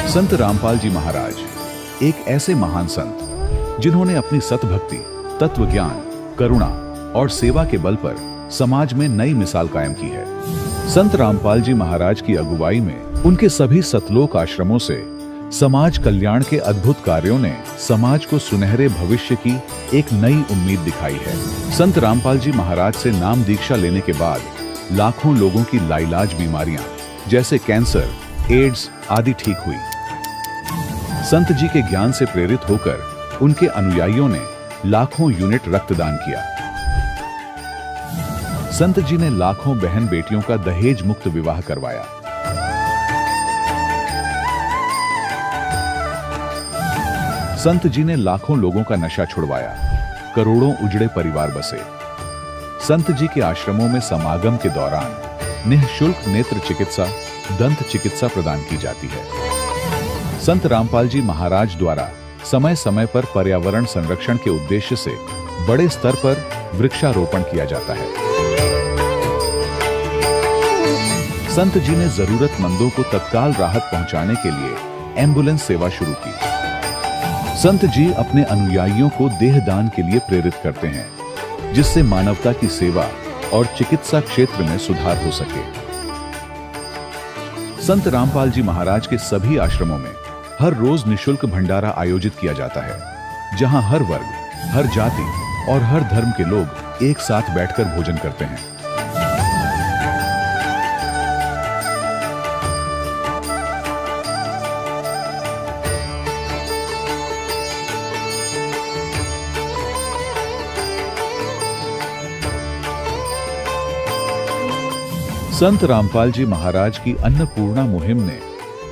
संत रामपाल जी महाराज एक ऐसे महान संत जिन्होंने अपनी सतभक्ति, तत्व ज्ञान, करुणा और सेवा के बल पर समाज में नई मिसाल कायम की है। संत रामपाल जी महाराज की अगुवाई में उनके सभी सतलोक आश्रमों से समाज कल्याण के अद्भुत कार्यों ने समाज को सुनहरे भविष्य की एक नई उम्मीद दिखाई है। संत रामपाल जी महाराज से नाम दीक्षा लेने के बाद लाखों लोगों की लाइलाज बीमारियां जैसे कैंसर, एड्स आदि ठीक हुई। संत जी के ज्ञान से प्रेरित होकर उनके अनुयायियों ने लाखों यूनिट रक्तदान किया। संत जी ने लाखों बहन बेटियों का दहेज मुक्त विवाह करवाया। संत जी ने लाखों लोगों का नशा छुड़वाया, करोड़ों उजड़े परिवार बसे। संत जी के आश्रमों में समागम के दौरान निःशुल्क नेत्र चिकित्सा, दंत चिकित्सा प्रदान की जाती है। संत रामपाल जी महाराज द्वारा समय समय पर पर्यावरण संरक्षण के उद्देश्य से बड़े स्तर पर वृक्षारोपण किया जाता है। संत जी ने जरूरतमंदों को तत्काल राहत पहुंचाने के लिए एम्बुलेंस सेवा शुरू की। संत जी अपने अनुयायियों को देहदान के लिए प्रेरित करते हैं, जिससे मानवता की सेवा और चिकित्सा क्षेत्र में सुधार हो सके। संत रामपाल जी महाराज के सभी आश्रमों में हर रोज निःशुल्क भंडारा आयोजित किया जाता है, जहां हर वर्ग, हर जाति और हर धर्म के लोग एक साथ बैठकर भोजन करते हैं। संत रामपाल जी महाराज की अन्नपूर्णा मुहिम ने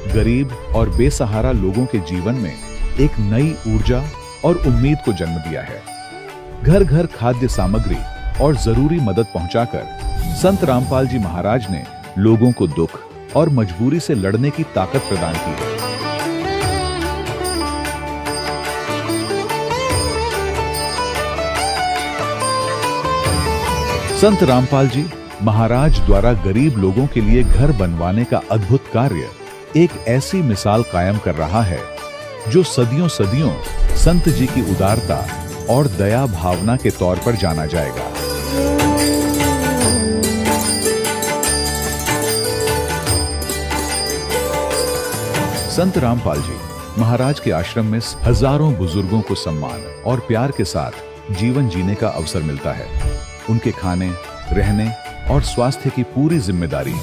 गरीब और बेसहारा लोगों के जीवन में एक नई ऊर्जा और उम्मीद को जन्म दिया है। घर घर खाद्य सामग्री और जरूरी मदद पहुंचाकर संत रामपाल जी महाराज ने लोगों को दुख और मजबूरी से लड़ने की ताकत प्रदान की है। संत रामपाल जी महाराज द्वारा गरीब लोगों के लिए घर बनवाने का अद्भुत कार्य एक ऐसी मिसाल कायम कर रहा है जो सदियों सदियों संत जी की उदारता और दया भावना के तौर पर जाना जाएगा। संत रामपाल जी महाराज के आश्रम में हजारों बुजुर्गों को सम्मान और प्यार के साथ जीवन जीने का अवसर मिलता है। उनके खाने, रहने और स्वास्थ्य की पूरी जिम्मेदारी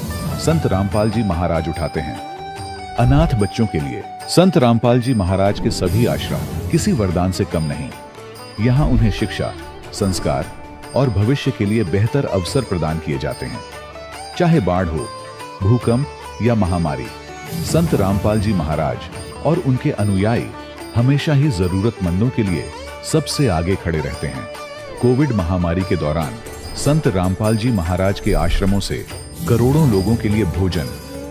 संत रामपाल जी महाराज उठाते हैं। अनाथ बच्चों के लिए संत रामपाल जी महाराज के सभी आश्रम किसी वरदान से कम नहीं। यहाँ उन्हें शिक्षा, संस्कार और भविष्य के लिए बेहतर अवसर प्रदान किए जाते हैं। चाहे बाढ़ हो, भूकंप या महामारी, संत रामपाल जी महाराज और उनके अनुयायी हमेशा ही जरूरतमंदों के लिए सबसे आगे खड़े रहते हैं। कोविड महामारी के दौरान संत रामपाल जी महाराज के आश्रमों से करोड़ों लोगों के लिए भोजन,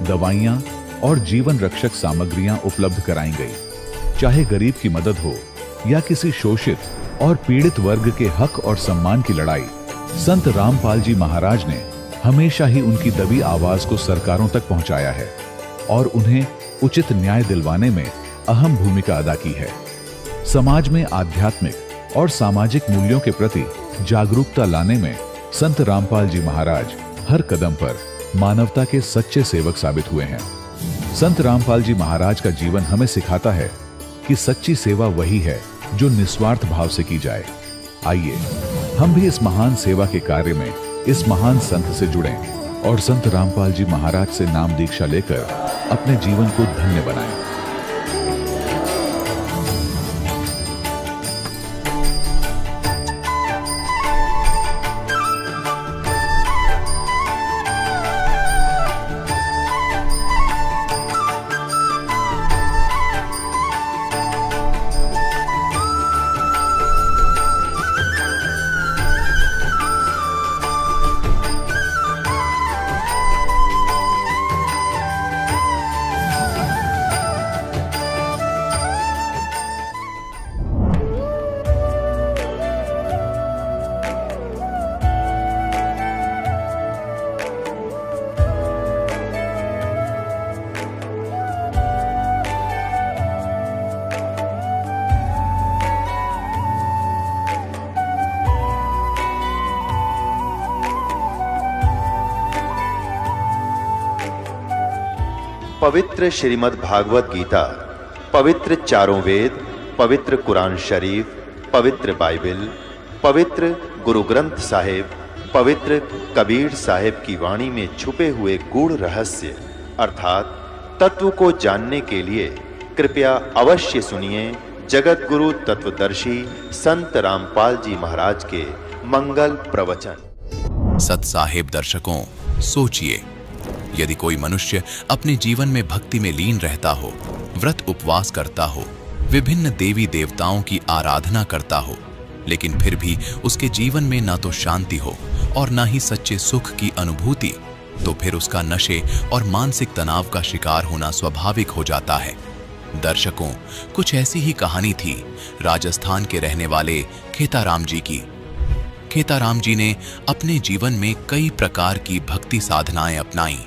दवाइयां और जीवन रक्षक सामग्रियां उपलब्ध कराई गई। चाहे गरीब की मदद हो या किसी शोषित और पीड़ित वर्ग के हक और सम्मान की लड़ाई, संत रामपाल जी महाराज ने हमेशा ही उनकी दबी आवाज को सरकारों तक पहुंचाया है और उन्हें उचित न्याय दिलवाने में अहम भूमिका अदा की है। समाज में आध्यात्मिक और सामाजिक मूल्यों के प्रति जागरूकता लाने में संत रामपाल जी महाराज हर कदम पर मानवता के सच्चे सेवक साबित हुए हैं। संत रामपाल जी महाराज का जीवन हमें सिखाता है कि सच्ची सेवा वही है जो निस्वार्थ भाव से की जाए। आइए हम भी इस महान सेवा के कार्य में इस महान संत से जुड़ें और संत रामपाल जी महाराज से नाम दीक्षा लेकर अपने जीवन को धन्य बनाएं। पवित्र श्रीमद् भागवत गीता, पवित्र चारों वेद, पवित्र कुरान शरीफ, पवित्र बाइबल, पवित्र गुरु ग्रंथ साहिब, पवित्र कबीर साहिब की वाणी में छुपे हुए गूढ़ रहस्य अर्थात तत्व को जानने के लिए कृपया अवश्य सुनिए जगत गुरु तत्वदर्शी संत रामपाल जी महाराज के मंगल प्रवचन। सत साहिब दर्शकों, सोचिए, यदि कोई मनुष्य अपने जीवन में भक्ति में लीन रहता हो, व्रत उपवास करता हो, विभिन्न देवी देवताओं की आराधना करता हो, लेकिन फिर भी उसके जीवन में ना तो शांति हो और ना ही सच्चे सुख की अनुभूति, तो फिर उसका नशे और मानसिक तनाव का शिकार होना स्वाभाविक हो जाता है। दर्शकों, कुछ ऐसी ही कहानी थी राजस्थान के रहने वाले खेताराम जी की। खेताराम जी ने अपने जीवन में कई प्रकार की भक्ति साधनाएं अपनाई।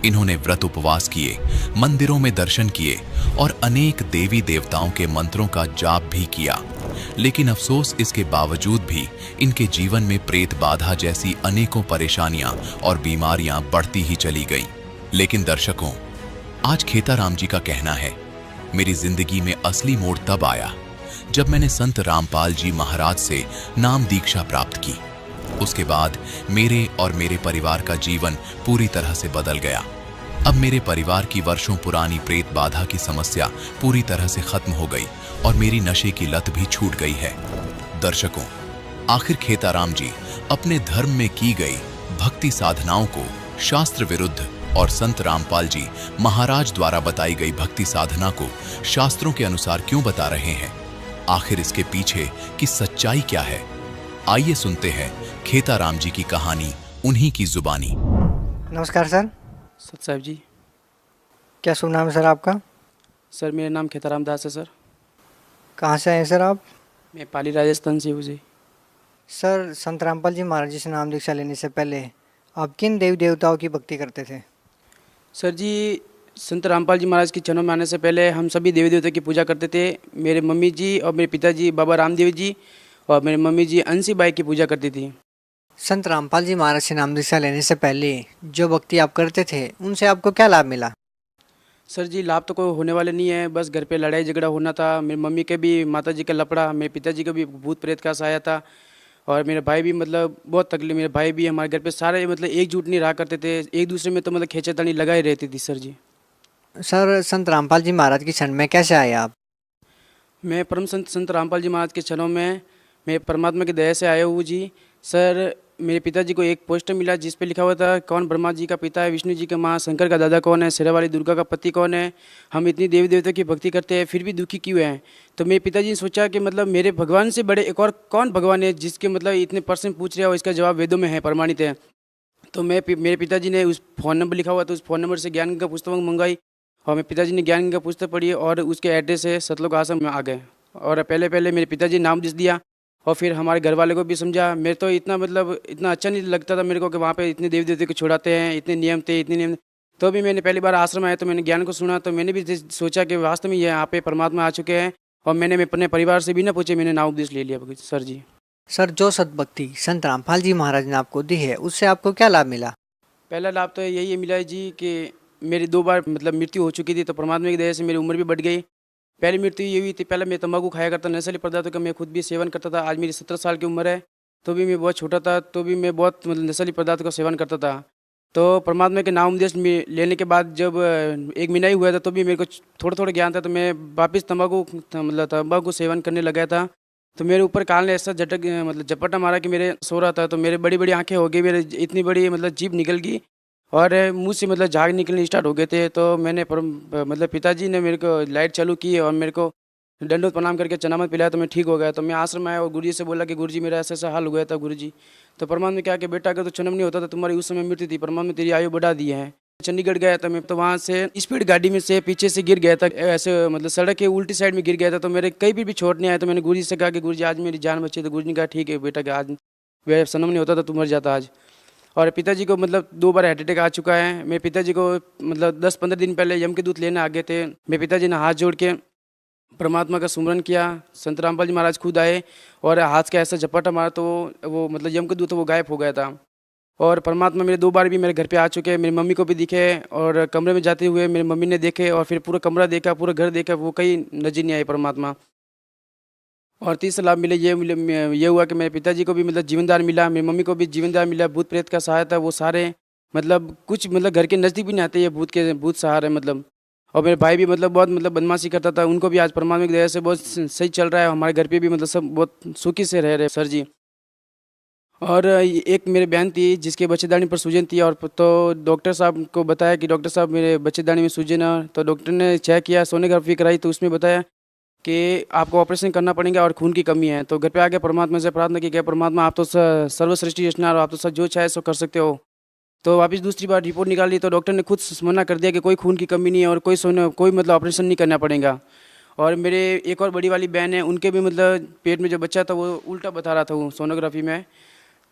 इन्होंने व्रत उपवास किए, मंदिरों में दर्शन किए और अनेक देवी देवताओं के मंत्रों का जाप भी किया, लेकिन अफसोस इसके बावजूद भी इनके जीवन में प्रेत बाधा जैसी अनेकों परेशानियां और बीमारियां बढ़ती ही चली गईं। लेकिन दर्शकों, आज खेताराम जी का कहना है, मेरी जिंदगी में असली मोड़ तब आया जब मैंने संत रामपाल जी महाराज से नाम दीक्षा प्राप्त की। उसके बाद मेरे और मेरे परिवार का जीवन पूरी तरह से बदल गया। अब मेरे परिवार की वर्षों पुरानी प्रेत बाधा की समस्या पूरी तरह से खत्म हो गई और मेरी नशे की लत भी छूट गई है। दर्शकों, आखिर खेताराम जी अपने धर्म में की गई भक्ति साधनाओं को शास्त्र विरुद्ध और संत रामपाल जी महाराज द्वारा बताई गई भक्ति साधना को शास्त्रों के अनुसार क्यों बता रहे हैं? आखिर इसके पीछे की सच्चाई क्या है? आइए सुनते हैं खेताराम जी की कहानी उन्हीं की जुबानी। नमस्कार सर। सत साहिब जी। क्या शुभ नाम है सर आपका? सर मेरा नाम खेताराम दास है सर। कहाँ से आए सर आप? मैं पाली राजस्थान से हूँ जी। सर, संत रामपाल जी महाराज जी से नाम दीक्षा लेने से पहले आप किन देवी देवताओं की भक्ति करते थे? सर जी, संत रामपाल जी महाराज के चरणों में आने से पहले हम सभी देवी देवता की पूजा करते थे। मेरे मम्मी जी और मेरे पिताजी बाबा रामदेव जी और मेरी मम्मी जी अंशी बाई की पूजा करती थी। संत रामपाल जी महाराज से नाम दीक्षा लेने से पहले जो भक्ति आप करते थे उनसे आपको क्या लाभ मिला? सर जी, लाभ तो कोई होने वाले नहीं है, बस घर पे लड़ाई झगड़ा होना था। मेरी मम्मी के भी माता जी का लपड़ा, मेरे पिताजी का भी भूत प्रेत का साया था और मेरे भाई भी मतलब बहुत तकलीफ। मेरे भाई भी हमारे घर पे सारे मतलब एकजुट नहीं रहा करते थे, एक दूसरे में तो मतलब खींचातानी लगाई रहती थी। सर जी, सर, संत रामपाल जी महाराज की शरण में कैसे आए आप? मैं परम संत रामपाल जी महाराज के चरणों में मैं परमात्मा की दया से आया हूँ जी। सर, मेरे पिताजी को एक पोस्टर मिला जिस पे लिखा हुआ था, कौन ब्रह्मा जी का पिता है, विष्णु जी का माँ, शंकर का दादा कौन है, शेरावाली दुर्गा का पति कौन है, हम इतनी देवी देवता की भक्ति करते हैं फिर भी दुखी क्यों हैं? तो मेरे पिताजी ने सोचा कि मतलब मेरे भगवान से बड़े एक और कौन भगवान है जिसके मतलब इतने प्रश्न पूछ रहे हो, इसका जवाब वेदों में है, प्रमाणित है। तो मेरे पिताजी ने उस फ़ोन नंबर लिखा हुआ था, उस फ़ोन नंबर से ज्ञान गंगा पुस्तक मंगाई और मेरे पिताजी ने ज्ञान गंगा पुस्तक पढ़ी और उसके एड्रेस से सतलोक आश्रम में आ गए। और पहले मेरे पिताजी नाम दिस दिया और फिर हमारे घर वाले को भी समझा। मेरे तो इतना अच्छा नहीं लगता था मेरे को कि वहाँ पे इतने देवी देवते को छुड़ाते हैं, इतने नियम। तो भी मैंने पहली बार आश्रम आया तो मैंने ज्ञान को सुना, तो मैंने भी सोचा कि वास्तव में यहाँ पे परमात्मा आ चुके हैं और मैंने अपने परिवार से भी ना पूछे, मैंने नाम उपदेश ले लिया। सर जी, सर, जो सद्भक्ति संत रामपाल जी महाराज ने आपको दी है उससे आपको क्या लाभ मिला? पहला लाभ तो यही मिला है जी कि मेरी 2 बार मतलब मृत्यु हो चुकी थी, तो परमात्मा की दया से मेरी उम्र भी बढ़ गई। पहली मृत्यु ये हुई थी, पहले मैं तंबाकू खाया करता, नशीले पदार्थों का मैं खुद भी सेवन करता था। आज मेरी 17 साल की उम्र है, तो भी मैं बहुत छोटा था, तो भी मैं बहुत मतलब नशीले पदार्थ का सेवन करता था। तो परमात्मा के नाम उपदेश लेने के बाद जब 1 महीना ही हुआ था तो भी मेरे को थोड़ा ज्ञान था, तो मैं वापस तंबाकू सेवन करने लगा था। तो मेरे ऊपर काल ने ऐसा झपटा मारा कि मेरे सो रहा था तो मेरे बड़ी आंखें हो गई, मेरे इतनी बड़ी जीभ निकल गई और मुंह से झाग निकलने स्टार्ट हो गए थे। तो मैंने पिताजी ने मेरे को लाइट चालू की और मेरे को दंडोत प्रणाम करके चनामत पिलाया, तो मैं ठीक हो गया। तो मैं आश्रम आया और गुरुजी से बोला कि गुरुजी मेरा ऐसा हाल हो गया था गुरुजी। तो परमात्मा ने कहा कि बेटा अगर तो जन्म नहीं होता तो तुम्हारी उस समय मृत्यु थी, परमात्मा तेरी आयु बढ़ा दी है। चंडीगढ़ गया था मैं, तो वहाँ से स्पीड गाड़ी में से पीछे से गिर गया था, ऐसे सड़क के उल्टी साइड में गिर गया था। तो मेरे कहीं भी चोट नहीं आया। तो मैंने गुरुजी से कहा कि गुरुजी आज मेरी जान बची। तो गुरुजी ने कहा ठीक है बेटा कि आज जन्म नहीं होता तो तू मर जाता आज। और पिताजी को 2 बार हार्ट अटैक आ चुका है। मेरे पिताजी को 10-15 दिन पहले यम के दूत लेने आ गए थे। मेरे पिताजी ने हाथ जोड़ के परमात्मा का सुमरन किया। संत रामपाल जी महाराज खुद आए और हाथ का ऐसा झपटा मारा तो वो यम के दूत वो गायब हो गया था। और परमात्मा मेरे 2 बार भी मेरे घर पे आ चुके हैं, मेरी मम्मी को भी दिखे और कमरे में जाते हुए मेरी मम्मी ने देखे और फिर पूरा कमरा देखा, पूरा घर देखा, वो कहीं नजर नहीं आए परमात्मा। और तीसरा लाभ ये हुआ कि मेरे पिताजी को भी मतलब जीवनदान मिला, मेरी मम्मी को भी जीवनदान मिला। भूत प्रेत का सहायता वो सारे मतलब कुछ मतलब घर के नज़दीक भी नहीं आते ये भूत सहारे मतलब। और मेरे भाई भी मतलब बहुत मतलब बदमाशी करता था, उनको भी आज परमात्मा की दया से बहुत सही चल रहा है। हमारे घर पे भी मतलब सब बहुत सुखी से रह रहे सर जी। और एक मेरी बहन थी जिसके बच्चेदानी पर सूजन थी, और तो डॉक्टर साहब को बताया कि डॉक्टर साहब मेरे बच्चेदानी में सूजन है। तो डॉक्टर ने चेक किया, सोनोग्राफी कराई, तो उसमें बताया कि आपको ऑपरेशन करना पड़ेगा और खून की कमी है। तो घर पे आके परमात्मा से प्रार्थना की, क्या परमात्मा आप तो सर्वसृष्टि रचनार, आप तो सब जो चाहे सो कर सकते हो। तो वापस दूसरी बार रिपोर्ट निकाली तो डॉक्टर ने खुद मना कर दिया कि कोई खून की कमी नहीं है और कोई मतलब ऑपरेशन नहीं करना पड़ेगा। और मेरे एक और बड़ी वाली बहन है, उनके भी मतलब पेट में जो बच्चा था वो उल्टा बता रहा था वो सोनोग्राफी में।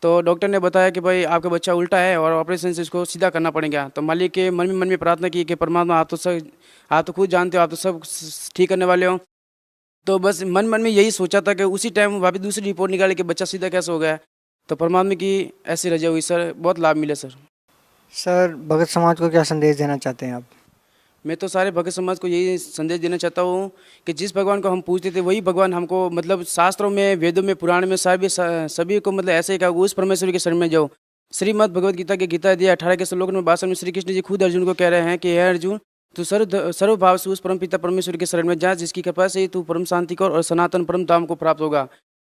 तो डॉक्टर ने बताया कि भाई आपका बच्चा उल्टा है और ऑपरेशन से इसको सीधा करना पड़ेगा। तो मालिक के मन में प्रार्थना की कि परमात्मा आप तो खुद जानते हो, आप तो सब ठीक करने वाले हो। तो बस मन में यही सोचा था कि उसी टाइम वापस दूसरी रिपोर्ट निकाली कि बच्चा सीधा कैसे हो गया। तो परमात्मा की ऐसी रजा हुई सर, बहुत लाभ मिले सर। सर भगत समाज को क्या संदेश देना चाहते हैं आप? मैं तो सारे भगत समाज को यही संदेश देना चाहता हूँ कि जिस भगवान को हम पूजते थे वही भगवान हमको मतलब शास्त्रों में, वेदों में, पुराण में सभी को मतलब ऐसे ही कहा, उस परमेश्वर के शरण में जाओ। श्रीमद् भगवद गीता के गीता अध्याय 18 के श्लोक में 62 में श्री कृष्ण जी खुद अर्जुन को कह रहे हैं कि हे अर्जुन, तू सर्व भाव से उस परम पिता परमेश्वर के शरण में जा, जिसकी कृपा से तू परम शांति को और सनातन परम धाम को प्राप्त होगा।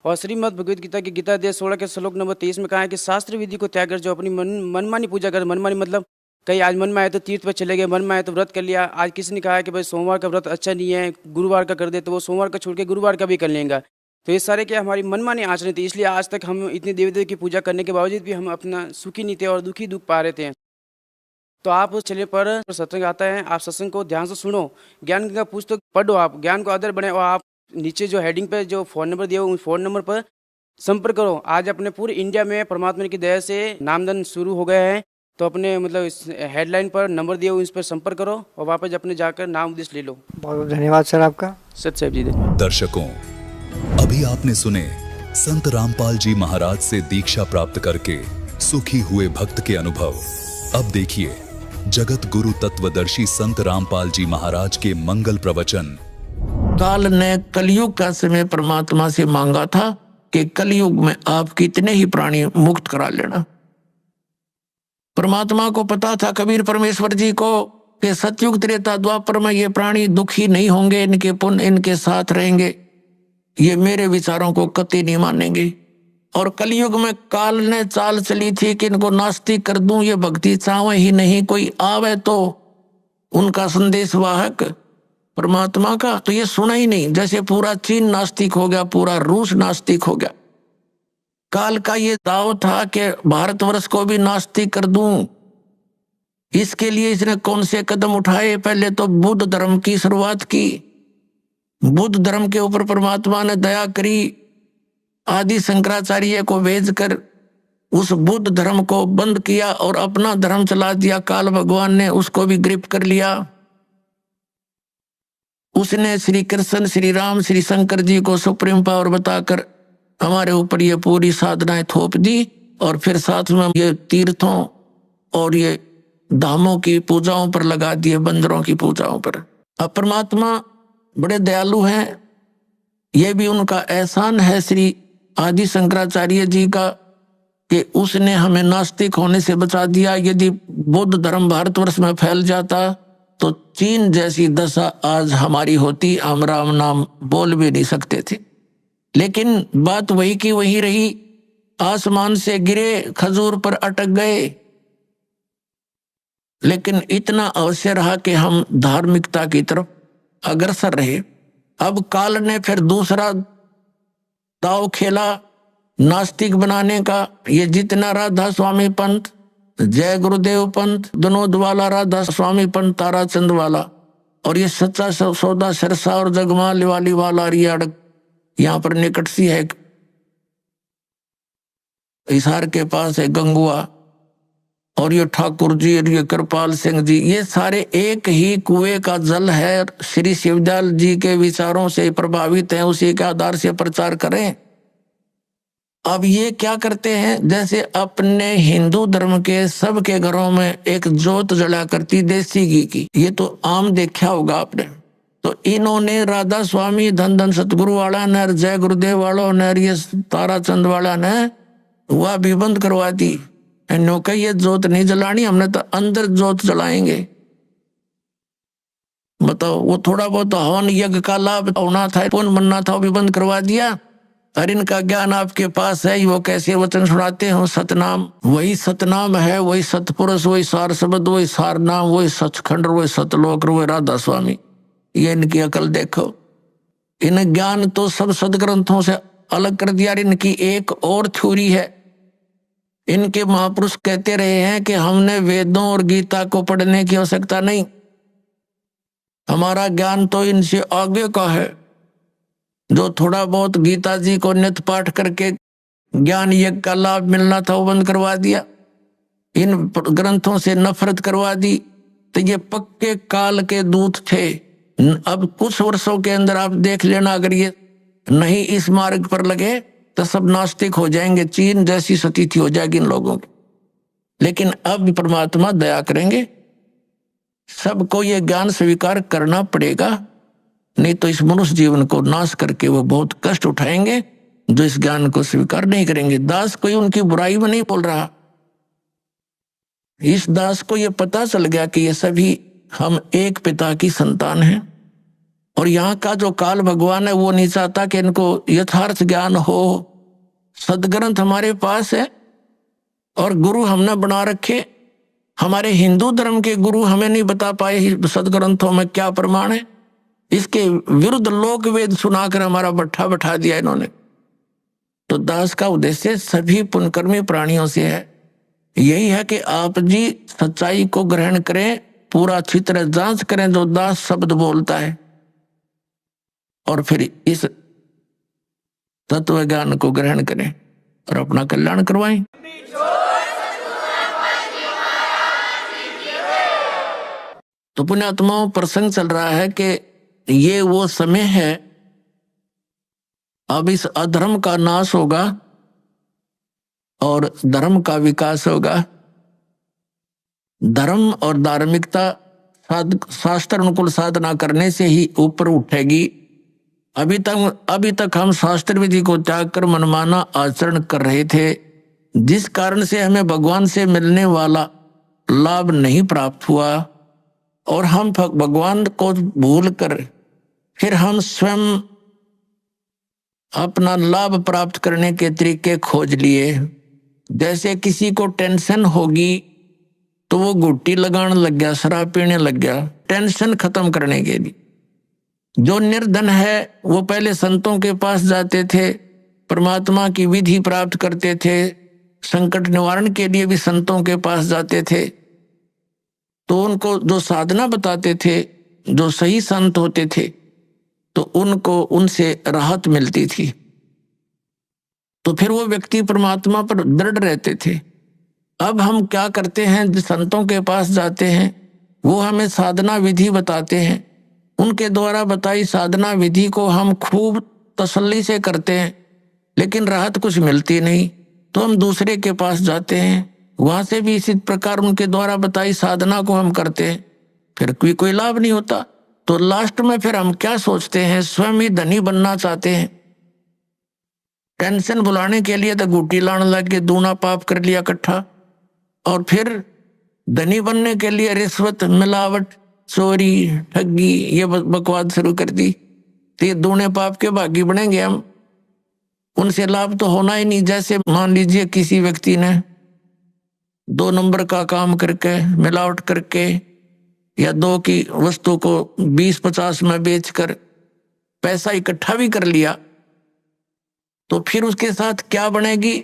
और श्रीमद् भगवद गीता की गीता अध्याय 16 के श्लोक नंबर 23 में कहा है कि शास्त्र विधि को त्याग कर जो अपनी मनमानी पूजा कर, मनमानी मतलब कहीं आज मन में आए तो तीर्थ पर चले गए, मन में आए तो व्रत कर लिया। आज किसी ने कहा है कि भाई सोमवार का व्रत अच्छा नहीं है, गुरुवार का कर दे, तो वो सोमवार का छोड़ के गुरुवार का भी कर लेंगे। तो ये सारे क्या हमारी मनमानी आचरण थी, इसलिए आज तक हम इतने देवी देव की पूजा करने के बावजूद भी हम अपना सुखी नहीं थे और दुखी दुख पा रहे थे। तो आप उस चैनल पर सत्संग आता है, आप सत्संग को ध्यान से सुनो, ज्ञान का पुस्तक पढ़ो, आप ज्ञान को आदर बने। और आप नीचे जो हेडिंग पे जो फ़ोन नंबर दिया उस फ़ोन नंबर पर संपर्क करो। आज अपने पूरे इंडिया में परमात्मा की दया से नामदान शुरू हो गया है, तो अपने मतलब इस हेडलाइन पर नंबर दिए उस पर संपर्क करो और वापस अपने जाकर नाम उपदेश ले लो। बहुत बहुत धन्यवाद सर आपका। सत साहब जी। दर्शकों, अभी आपने सुने संत रामपाल जी महाराज से दीक्षा प्राप्त करके सुखी हुए भक्त के अनुभव। अब देखिए जगत गुरु तत्वदर्शी संत रामपाल जी महाराज के मंगल प्रवचन। काल ने कलयुग का समय परमात्मा से मांगा था कि कलयुग में आप कितने ही प्राणी मुक्त करा लेना। परमात्मा को पता था, कबीर परमेश्वर जी को, कि सतयुग त्रेता द्वापर में ये प्राणी दुखी नहीं होंगे, इनके पुण्य इनके साथ रहेंगे, ये मेरे विचारों को कतई नहीं मानेंगे। और कलयुग में काल ने चाल चली थी कि इनको नास्तिक कर दूं, ये भक्ति चाहे ही नहीं, कोई आवे तो उनका संदेश वाहक परमात्मा का तो ये सुना ही नहीं। जैसे पूरा चीन नास्तिक हो गया, पूरा रूस नास्तिक हो गया। काल का ये दाव था कि भारतवर्ष को भी नास्तिक कर दूं। इसके लिए इसने कौन से कदम उठाए? पहले तो बुद्ध धर्म की शुरुआत की। बुद्ध धर्म के ऊपर परमात्मा ने दया करी, आदि शंकराचार्य को भेजकर उस बुद्ध धर्म को बंद किया और अपना धर्म चला दिया। काल भगवान ने उसको भी गिरफ्त कर लिया। उसने श्री कृष्ण, श्री राम, श्री शंकर जी को सुप्रीम पावर बताकर हमारे ऊपर ये पूरी साधनाएं थोप दी और फिर साथ में ये तीर्थों और ये धामों की पूजाओं पर लगा दिए, बंदरों की पूजाओं पर। अब परमात्मा बड़े दयालु हैं, ये भी उनका एहसान है श्री आदि शंकराचार्य जी का कि उसने हमें नास्तिक होने से बचा दिया। यदि बौद्ध धर्म भारतवर्ष में फैल जाता तो चीन जैसी दशा आज हमारी होती, हम राम नाम बोल भी नहीं सकते थे। लेकिन बात वही की वही रही, आसमान से गिरे, खजूर पर अटक गए। लेकिन इतना अवश्य रहा कि हम धार्मिकता की तरफ अग्रसर रहे। अब काल ने फिर दूसरा दाव खेला नास्तिक बनाने का। ये जितना राधा स्वामी पंथ, जय गुरुदेव पंथ, विनोद वाला, राधा स्वामी पंथ, ताराचंद वाला, और ये सच्चा सौदा सिरसा और जगमाल वाली वाला रियाड़क यहाँ पर निकट सी है, हिसार के पास है गंगुआ, और ये ठाकुर जी और ये कृपाल सिंह जी, ये सारे एक ही कुएं का जल है। श्री शिवदयाल जी के विचारों से प्रभावित हैं, उसी के आधार से प्रचार करें। अब ये क्या करते हैं, जैसे अपने हिंदू धर्म के सबके घरों में एक जोत जला करती देसी घी की, ये तो आम देखा होगा आपने। तो इन्होंने राधा स्वामी, धन धन सतगुरु वाला ने, जय गुरुदेव वालों ने, ये ताराचंद वाला ने वह भी बंद करवा दी। इन्हों का ये जोत नहीं जलानी, हमने तो अंदर जोत जलाएंगे। बताओ, वो थोड़ा बहुत हवन यज्ञ का लाभ होना था, पुण्य बनना था, वो भी बंद करवा दिया। और इनका ज्ञान आपके पास है, वो कैसे वचन सुनाते हो, सतनाम, वही सतनाम है, वही सतपुरुष, वही सार शब्द, वही सार नाम, वही सचखंड, वही सतलोक, वही राधा स्वामी। ये इनकी अकल देखो। इन ज्ञान तो सब सदग्रंथों से अलग कर दिया। इनकी एक और थ्योरी है। इनके महापुरुष कहते रहे हैं कि हमने वेदों और गीता को पढ़ने की आवश्यकता नहीं, हमारा ज्ञान तो इनसे आगे का है। जो थोड़ा बहुत गीता जी को नित्य पाठ करके ज्ञान यज्ञ का लाभ मिलना था वो बंद करवा दिया, इन ग्रंथों से नफरत करवा दी। तो ये पक्के काल के दूत थे। अब कुछ वर्षों के अंदर आप देख लेना, अगर ये नहीं इस मार्ग पर लगे तो सब नास्तिक हो जाएंगे, चीन जैसी स्थिति हो जाएगी इन लोगों की। लेकिन अब परमात्मा दया करेंगे, सबको ये ज्ञान स्वीकार करना पड़ेगा, नहीं तो इस मनुष्य जीवन को नाश करके वो बहुत कष्ट उठाएंगे जो इस ज्ञान को स्वीकार नहीं करेंगे। दास कोई उनकी बुराई में नहीं बोल रहा, इस दास को ये पता चल गया कि ये सभी हम एक पिता की संतान हैं। और यहाँ का जो काल भगवान है वो नहीं चाहता कि इनको यथार्थ ज्ञान हो। सदग्रंथ हमारे पास है और गुरु हमने बना रखे। हमारे हिंदू धर्म के गुरु हमें नहीं बता पाए सदग्रंथों में क्या प्रमाण है, इसके विरुद्ध लोक वेद सुनाकर हमारा बट्ठा बैठा दिया इन्होंने। तो दास का उद्देश्य सभी पुण्यकर्मी प्राणियों से है, यही है कि आप जी सच्चाई को ग्रहण करें, पूरा अच्छी तरह जांच करें जो दास शब्द बोलता है, और फिर इस तत्व ज्ञान को ग्रहण करें और अपना कल्याण करवाएं। तो पुण्यात्माओं, प्रसंग चल रहा है कि ये वो समय है, अब इस अधर्म का नाश होगा और धर्म का विकास होगा। धर्म और धार्मिकता शास्त्र अनुकूल साधना करने से ही ऊपर उठेगी। अभी तक हम शास्त्र विधि को त्याग कर मनमाना आचरण कर रहे थे, जिस कारण से हमें भगवान से मिलने वाला लाभ नहीं प्राप्त हुआ, और हम भगवान को भूल कर फिर हम स्वयं अपना लाभ प्राप्त करने के तरीके खोज लिए। जैसे किसी को टेंशन होगी तो वो गुट्टी लगाने लग गया, शराब पीने लग गया, टेंशन खत्म करने के लिए। जो निर्धन है वो पहले संतों के पास जाते थे, परमात्मा की विधि प्राप्त करते थे, संकट निवारण के लिए भी संतों के पास जाते थे। तो उनको जो साधना बताते थे, जो सही संत होते थे, तो उनको उनसे राहत मिलती थी। तो फिर वो व्यक्ति परमात्मा पर दृढ़ रहते थे। अब हम क्या करते हैं, संतों के पास जाते हैं, वो हमें साधना विधि बताते हैं, उनके द्वारा बताई साधना विधि को हम खूब तसल्ली से करते हैं, लेकिन राहत कुछ मिलती नहीं। तो हम दूसरे के पास जाते हैं, वहां से भी इसी प्रकार उनके द्वारा बताई साधना को हम करते हैं, फिर कोई लाभ नहीं होता। तो लास्ट में फिर हम क्या सोचते हैं, स्वयं ही धनी बनना चाहते हैं। टेंशन भुलाने के लिए तो गुटी लाने लग के दूना पाप कर लिया इकट्ठा, और फिर धनी बनने के लिए रिश्वत, मिलावट, चोरी, ठगी, ये बकवास शुरू कर दी। तो ये दूने पाप के भागी बनेंगे हम, उनसे लाभ तो होना ही नहीं। जैसे मान लीजिए किसी व्यक्ति ने 2 नंबर का काम करके, मिलावट करके, या 2 की वस्तु को 20-50 में बेचकर पैसा इकट्ठा भी कर लिया, तो फिर उसके साथ क्या बनेगी?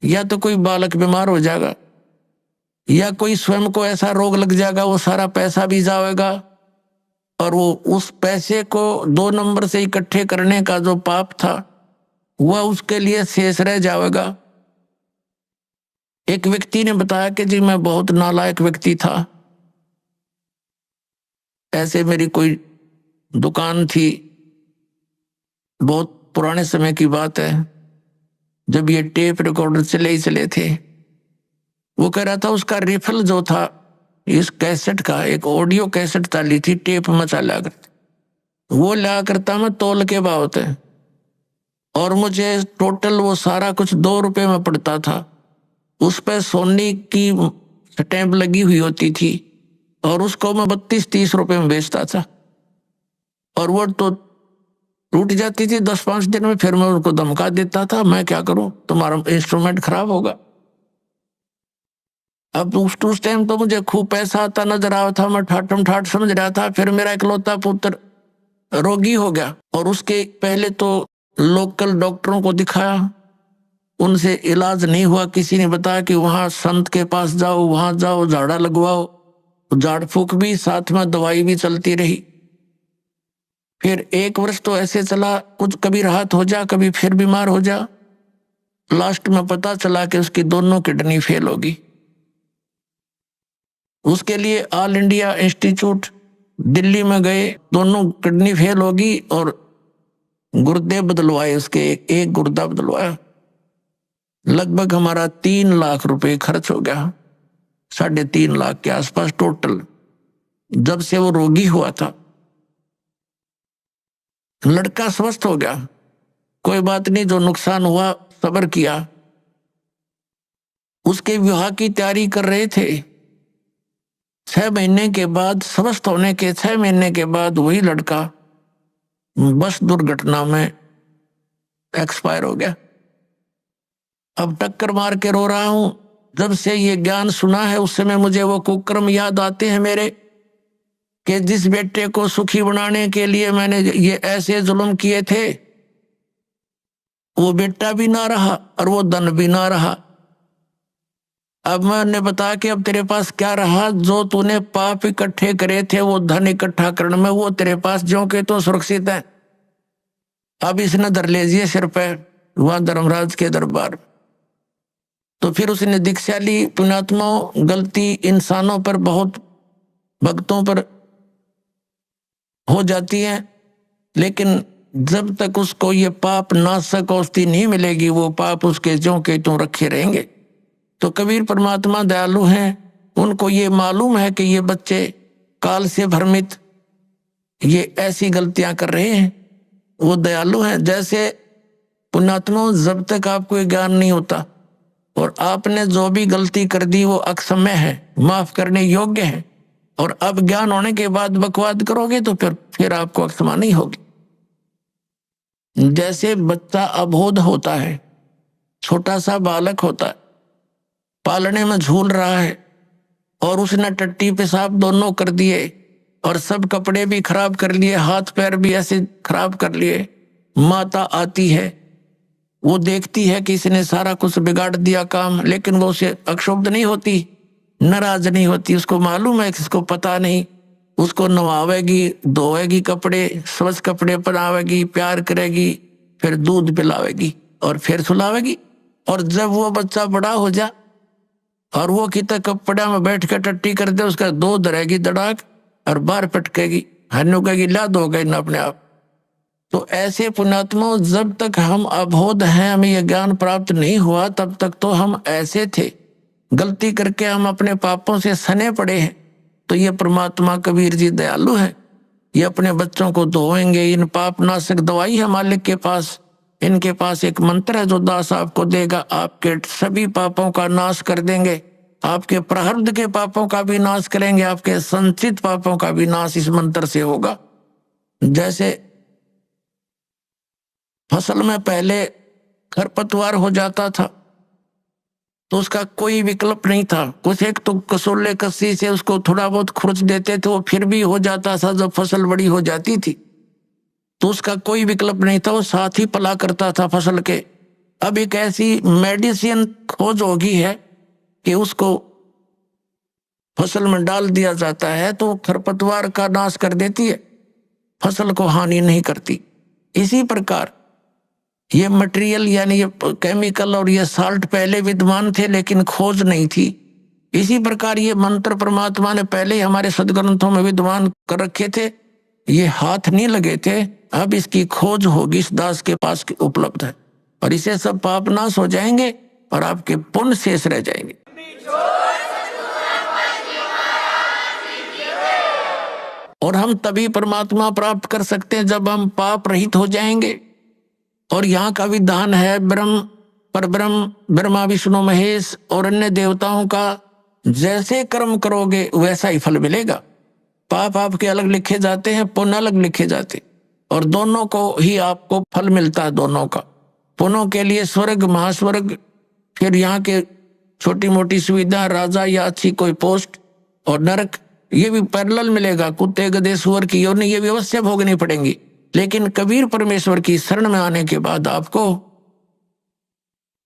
या तो कोई बालक बीमार हो जाएगा, या कोई स्वयं को ऐसा रोग लग जाएगा, वो सारा पैसा भी जाएगा, और वो उस पैसे को 2 नंबर से इकट्ठे करने का जो पाप था वह उसके लिए शेष रह जाएगा। एक व्यक्ति ने बताया कि जी मैं बहुत नालायक व्यक्ति था, ऐसे मेरी कोई दुकान थी, बहुत पुराने समय की बात है, जब ये टेप रिकॉर्डर चले ही चले थे। वो कह रहा था उसका रिफल जो था इस कैसेट का, एक ऑडियो कैसेट डाली थी, टेप में चला करते, वो ला करता मैं तोल के भाव थे, और मुझे टोटल वो सारा कुछ 2 रुपए में पड़ता था। उस पर सोनी की स्टैंप लगी हुई होती थी और उसको मैं 32-30 रुपए में बेचता था, और वो तो टूट जाती थी 10-5 दिन में। फिर मैं उनको धमका देता था, मैं क्या करूं, तुम्हारा इंस्ट्रूमेंट खराब होगा। अब उस टाइम तो मुझे खूब पैसा आता नजर आया था, मैं ठाठम ठाठ समझ रहा था। फिर मेरा इकलौता पुत्र रोगी हो गया, और उसके पहले तो लोकल डॉक्टरों को दिखाया, उनसे इलाज नहीं हुआ। किसी ने बताया कि वहां संत के पास जाओ, वहां जाओ, झाड़ा लगवाओ, झाड़ फूक भी साथ में दवाई भी चलती रही। फिर 1 वर्ष तो ऐसे चला, कुछ कभी राहत हो जा, कभी फिर बीमार हो जा। लास्ट में पता चला कि उसकी दोनों किडनी फेल होगी। उसके लिए ऑल इंडिया इंस्टीट्यूट दिल्ली में गए, दोनों किडनी फेल होगी और गुर्दे बदलवाए, उसके एक गुर्दा बदलवाया। लगभग हमारा 3 लाख रुपए खर्च हो गया, 3.5 लाख के आसपास टोटल, जब से वो रोगी हुआ था। लड़का स्वस्थ हो गया, कोई बात नहीं, जो नुकसान हुआ सब्र किया। उसके विवाह की तैयारी कर रहे थे। 6 महीने के बाद, स्वस्थ होने के 6 महीने के बाद वही लड़का बस दुर्घटना में एक्सपायर हो गया। अब टक्कर मार के रो रहा हूं। जब से ये ज्ञान सुना है उस समय मुझे वो कुकर्म याद आते हैं मेरे, कि जिस बेटे को सुखी बनाने के लिए मैंने ये ऐसे जुल्म किए थे, वो बेटा भी ना रहा और वो धन भी ना रहा। अब मैंने बताया कि अब तेरे पास क्या रहा, जो तूने पाप इकट्ठे करे थे वो धन इकट्ठा करने में, वो तेरे पास ज्यों के तो सुरक्षित है। अब इसने धर लीजिए सिर पे वहां धर्मराज के दरबार। तो फिर उसने दीक्षा ली। पुण्यात्माओं, गलती इंसानों पर, बहुत भक्तों पर हो जाती है, लेकिन जब तक उसको ये पाप नाशक औषधि नहीं मिलेगी, वो पाप उसके ज्यों के त्यों रखे रहेंगे। तो कबीर परमात्मा दयालु हैं, उनको ये मालूम है कि ये बच्चे काल से भ्रमित ये ऐसी गलतियां कर रहे हैं, वो दयालु हैं। जैसे पुण्यात्माओं, जब तक आपको ज्ञान नहीं होता और आपने जो भी गलती कर दी वो अक्षम्य है, माफ करने योग्य है, और अब ज्ञान होने के बाद बकवाद करोगे तो फिर आपको क्षमा नहीं होगी। जैसे बच्चा अबोध होता है, छोटा सा बालक होता है, पालने में झूल रहा है, और उसने टट्टी पेशाब दोनों कर दिए और सब कपड़े भी खराब कर लिए, हाथ पैर भी ऐसे खराब कर लिए। माता आती है, वो देखती है कि इसने सारा कुछ बिगाड़ दिया काम, लेकिन वो उसे अक्षुब्ध नहीं होती, नाराज नहीं होती। उसको मालूम है कि इसको पता नहीं, उसको नवावेगी, धोएगी कपड़े, स्वच्छ कपड़े पहनावेगी, प्यार करेगी, फिर दूध पिलावेगी और फिर सुलावेगी। और जब वो बच्चा बड़ा हो जा और वो कितना कपड़ा में बैठ कर टट्टी कर दे, उसका दूध रहेगी दड़ाक और बाहर पटकेगी, हन्नू कहेगी ला दो गई ना अपने आप। तो ऐसे पुण्यात्माओं, जब तक हम अबोध हैं, हमें यह ज्ञान प्राप्त नहीं हुआ, तब तक तो हम ऐसे थे, गलती करके हम अपने पापों से सने पड़े हैं। तो ये परमात्मा कबीर जी दयालु है, ये अपने बच्चों को धोएंगे। इन पाप नाशक दवाई है मालिक के पास, इनके पास एक मंत्र है जो दास आपको देगा, आपके सभी पापों का नाश कर देंगे, आपके प्रारब्ध के पापों का भी नाश करेंगे, आपके संचित पापों का भी नाश इस मंत्र से होगा। जैसे फसल में पहले खरपतवार हो जाता था तो उसका कोई विकल्प नहीं था, कुछ एक तो कसोले कस्सी से उसको थोड़ा बहुत खुरच देते थे, वो फिर भी हो जाता था। जब फसल बड़ी हो जाती थी तो उसका कोई विकल्प नहीं था, वो साथ ही पला करता था फसल के। अब एक ऐसी मेडिसिन खोज होगी है कि उसको फसल में डाल दिया जाता है तो खरपतवार का नाश कर देती है, फसल को हानि नहीं करती। इसी प्रकार ये मटेरियल यानी ये केमिकल और ये साल्ट पहले विद्यमान थे लेकिन खोज नहीं थी। इसी प्रकार ये मंत्र परमात्मा ने पहले ही हमारे सदग्रंथों में विद्यमान कर रखे थे, ये हाथ नहीं लगे थे। अब इसकी खोज होगी, इस दास के पास उपलब्ध है और इससे सब पाप नाश हो जाएंगे और आपके पुण्य शेष रह जाएंगे। और हम तभी परमात्मा प्राप्त कर सकते हैं जब हम पाप रहित हो जाएंगे। और यहाँ का विधान है ब्रह्म परब्रह्म ब्रह्मा विष्णु महेश और अन्य देवताओं का जैसे कर्म करोगे वैसा ही फल मिलेगा। पाप आपके अलग लिखे जाते हैं, पुण्य अलग लिखे जाते, और दोनों को ही आपको फल मिलता है। दोनों का पुण्यों के लिए स्वर्ग महास्वर्ग, फिर यहाँ के छोटी मोटी सुविधा राजा या अच्छी कोई पोस्ट, और नरक ये भी पैरेलल मिलेगा। कुत्ते गधे सुअर की योनि ये भी अवश्य भोगनी पड़ेंगी। लेकिन कबीर परमेश्वर की शरण में आने के बाद आपको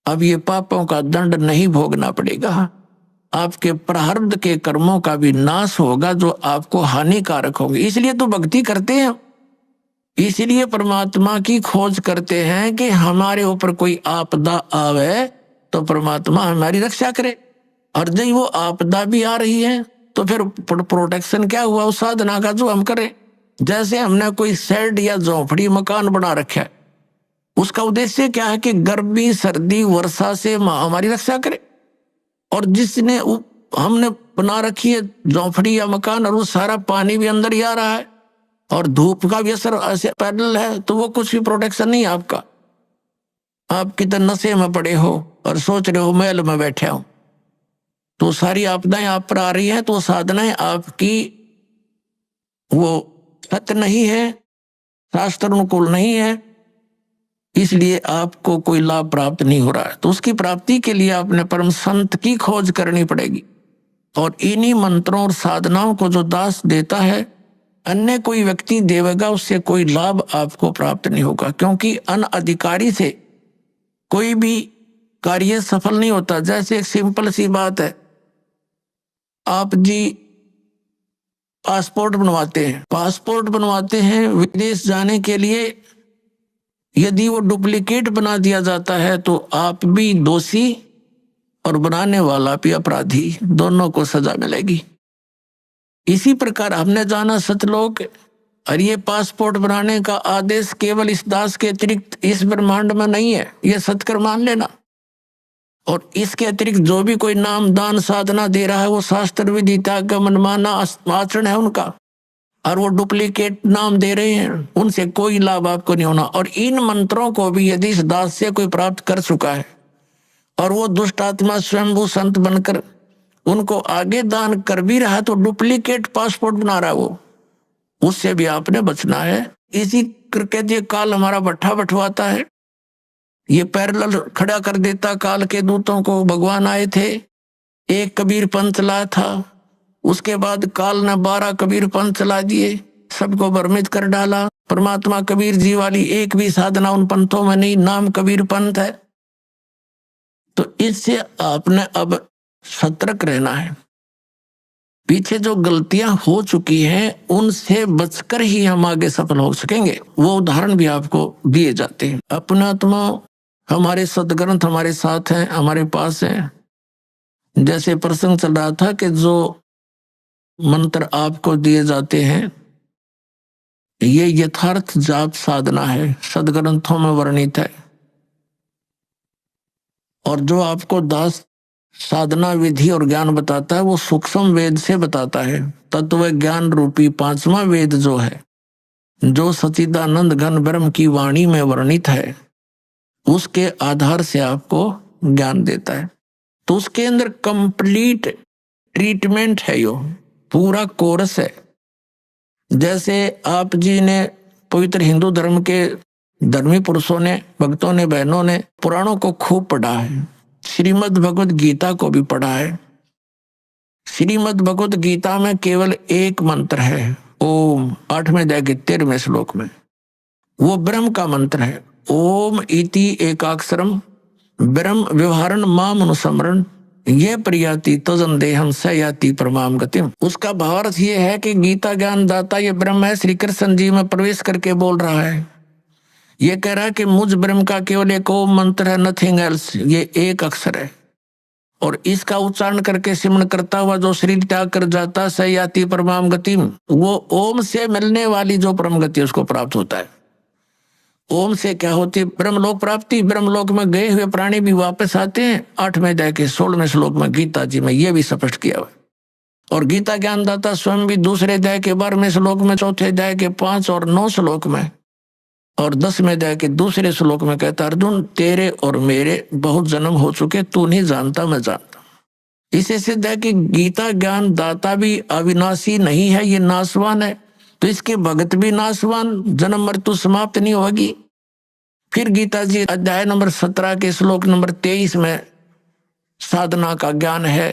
अब ये पापों का दंड नहीं भोगना पड़ेगा। आपके प्रारब्ध के कर्मों का भी नाश होगा जो आपको हानिकारक होंगे। इसलिए तो भक्ति करते हैं, इसलिए परमात्मा की खोज करते हैं कि हमारे ऊपर कोई आपदा आवे तो परमात्मा हमारी रक्षा करे। और जब वो आपदा भी आ रही है तो फिर प्रोटेक्शन क्या हुआ उस साधना का जो हम करें। जैसे हमने कोई शेड या झोंपड़ी मकान बना रखा है, उसका उद्देश्य क्या है कि गर्मी सर्दी वर्षा से हमारी रक्षा करे। और जिसने हमने बना रखी है झोंपड़ी या मकान और वो सारा पानी भी अंदर ही आ रहा है और धूप का भी असर ऐसे पैदल है, तो वो कुछ भी प्रोटेक्शन नहीं है आपका। आप कितने नशे में पड़े हो और सोच रहे हो महल में बैठे हो, तो सारी आपदाएं आप पर आ रही हैं, तो साधनाएं आपकी वो सत्य नहीं है, शास्त्र अनुकूल नहीं है, इसलिए आपको कोई लाभ प्राप्त नहीं हो रहा है। तो उसकी प्राप्ति के लिए आपने परम संत की खोज करनी पड़ेगी। और इन्हीं मंत्रों और साधनाओं को जो दास देता है, अन्य कोई व्यक्ति देवेगा, उससे कोई लाभ आपको प्राप्त नहीं होगा। क्योंकि अनअधिकारी से कोई भी कार्य सफल नहीं होता। जैसे एक सिंपल सी बात है, आप जी पासपोर्ट बनवाते हैं विदेश जाने के लिए, यदि वो डुप्लीकेट बना दिया जाता है तो आप भी दोषी और बनाने वाला भी अपराधी, दोनों को सजा मिलेगी। इसी प्रकार हमने जाना सतलोक, और ये पासपोर्ट बनाने का आदेश केवल इस दास के अतिरिक्त इस ब्रह्मांड में नहीं है, ये सत्कर मान लेना। और इसके अतिरिक्त जो भी कोई नाम दान साधना दे रहा है वो शास्त्र विदिता का मनमाना आचरण है उनका, और वो डुप्लीकेट नाम दे रहे हैं, उनसे कोई लाभ आपको नहीं होना। और इन मंत्रों को भी यदि इस दास से कोई प्राप्त कर चुका है और वो दुष्ट आत्मा स्वयंभू संत बनकर उनको आगे दान कर भी रहा है, तो डुप्लीकेट पासपोर्ट बना रहा है वो, उससे भी आपने बचना है। इसी करके ये काल हमारा भट्ठा बंटवाता है, ये पैरेलल खड़ा कर देता काल के दूतों को। भगवान आए थे, एक कबीर पंथ लाया था, उसके बाद काल ने 12 कबीर पंथ चला दिए, सबको भ्रमित कर डाला। परमात्मा कबीर जी वाली एक भी साधना उन पंथों में नहीं, नाम कबीर पंथ है। तो इससे आपने अब सतर्क रहना है। पीछे जो गलतियां हो चुकी हैं उनसे बचकर ही हम आगे सफल हो सकेंगे। वो उदाहरण भी आपको दिए जाते हैं। अपनात्मा हमारे सदग्रंथ हमारे साथ हैं, हमारे पास हैं। जैसे प्रसंग चल रहा था कि जो मंत्र आपको दिए जाते हैं ये यथार्थ जाप साधना है, सदग्रंथों में वर्णित है। और जो आपको दास साधना विधि और ज्ञान बताता है वो सूक्ष्म वेद से बताता है। तत्व ज्ञान रूपी 5वां वेद जो है, जो सच्चिदानंद घन ब्रह्म की वाणी में वर्णित है, उसके आधार से आपको ज्ञान देता है। तो उसके अंदर कंप्लीट ट्रीटमेंट है, यो पूरा कोर्स है। जैसे आप जी ने पवित्र हिंदू धर्म के धर्मी पुरुषों ने, भक्तों ने, बहनों ने पुराणों को खूब पढ़ा है, श्रीमद् भगवत गीता को भी पढ़ा है। श्रीमद् भगवत गीता में केवल एक मंत्र है, ओम, 8वें अध्याय के 13वें श्लोक में, वो ब्रह्म का मंत्र है। ओम इति एकाक्षरम ब्रह्म व्यवहारण माम अनुस्मरण ये प्रियाति तजन देहम स याति परमाम गतिम। उसका भावार्थ ये है कि गीता ज्ञान दाता ये ब्रह्म है, श्री कृष्ण जी में प्रवेश करके बोल रहा है। ये कह रहा है कि मुझ ब्रह्म का केवल एक ओम मंत्र है, नथिंग एल्स, ये एक अक्षर है। और इसका उच्चारण करके सिमरण करता हुआ जो शरीर त्याग कर जाता स याति परमाम गतिम, वो ओम से मिलने वाली जो परम गति उसको प्राप्त होता है। ओम से क्या होती है? ब्रह्मलोक प्राप्ति। ब्रह्मलोक में गए हुए प्राणी भी वापस आते हैं। 8वें अध्याय के 16वें श्लोक में गीता जी में यह भी स्पष्ट किया हुआ है। और गीता ज्ञानदाता स्वयं भी दूसरे अध्याय के 12वें श्लोक में, चौथे अध्याय के 5 और 9 श्लोक में और 10वें अध्याय के दूसरे श्लोक में कहता, अर्जुन तेरे और मेरे बहुत जन्म हो चुके, तू नहीं जानता मैं जानता। इसे सिद्ध है कि गीता ज्ञान दाता भी अविनाशी नहीं है, ये नाशवान है, तो इसके भगत भी नाशवान, जन्म मृत्यु समाप्त नहीं होगी। फिर गीता जी अध्याय नंबर 17 के श्लोक नंबर 23 में साधना का ज्ञान है।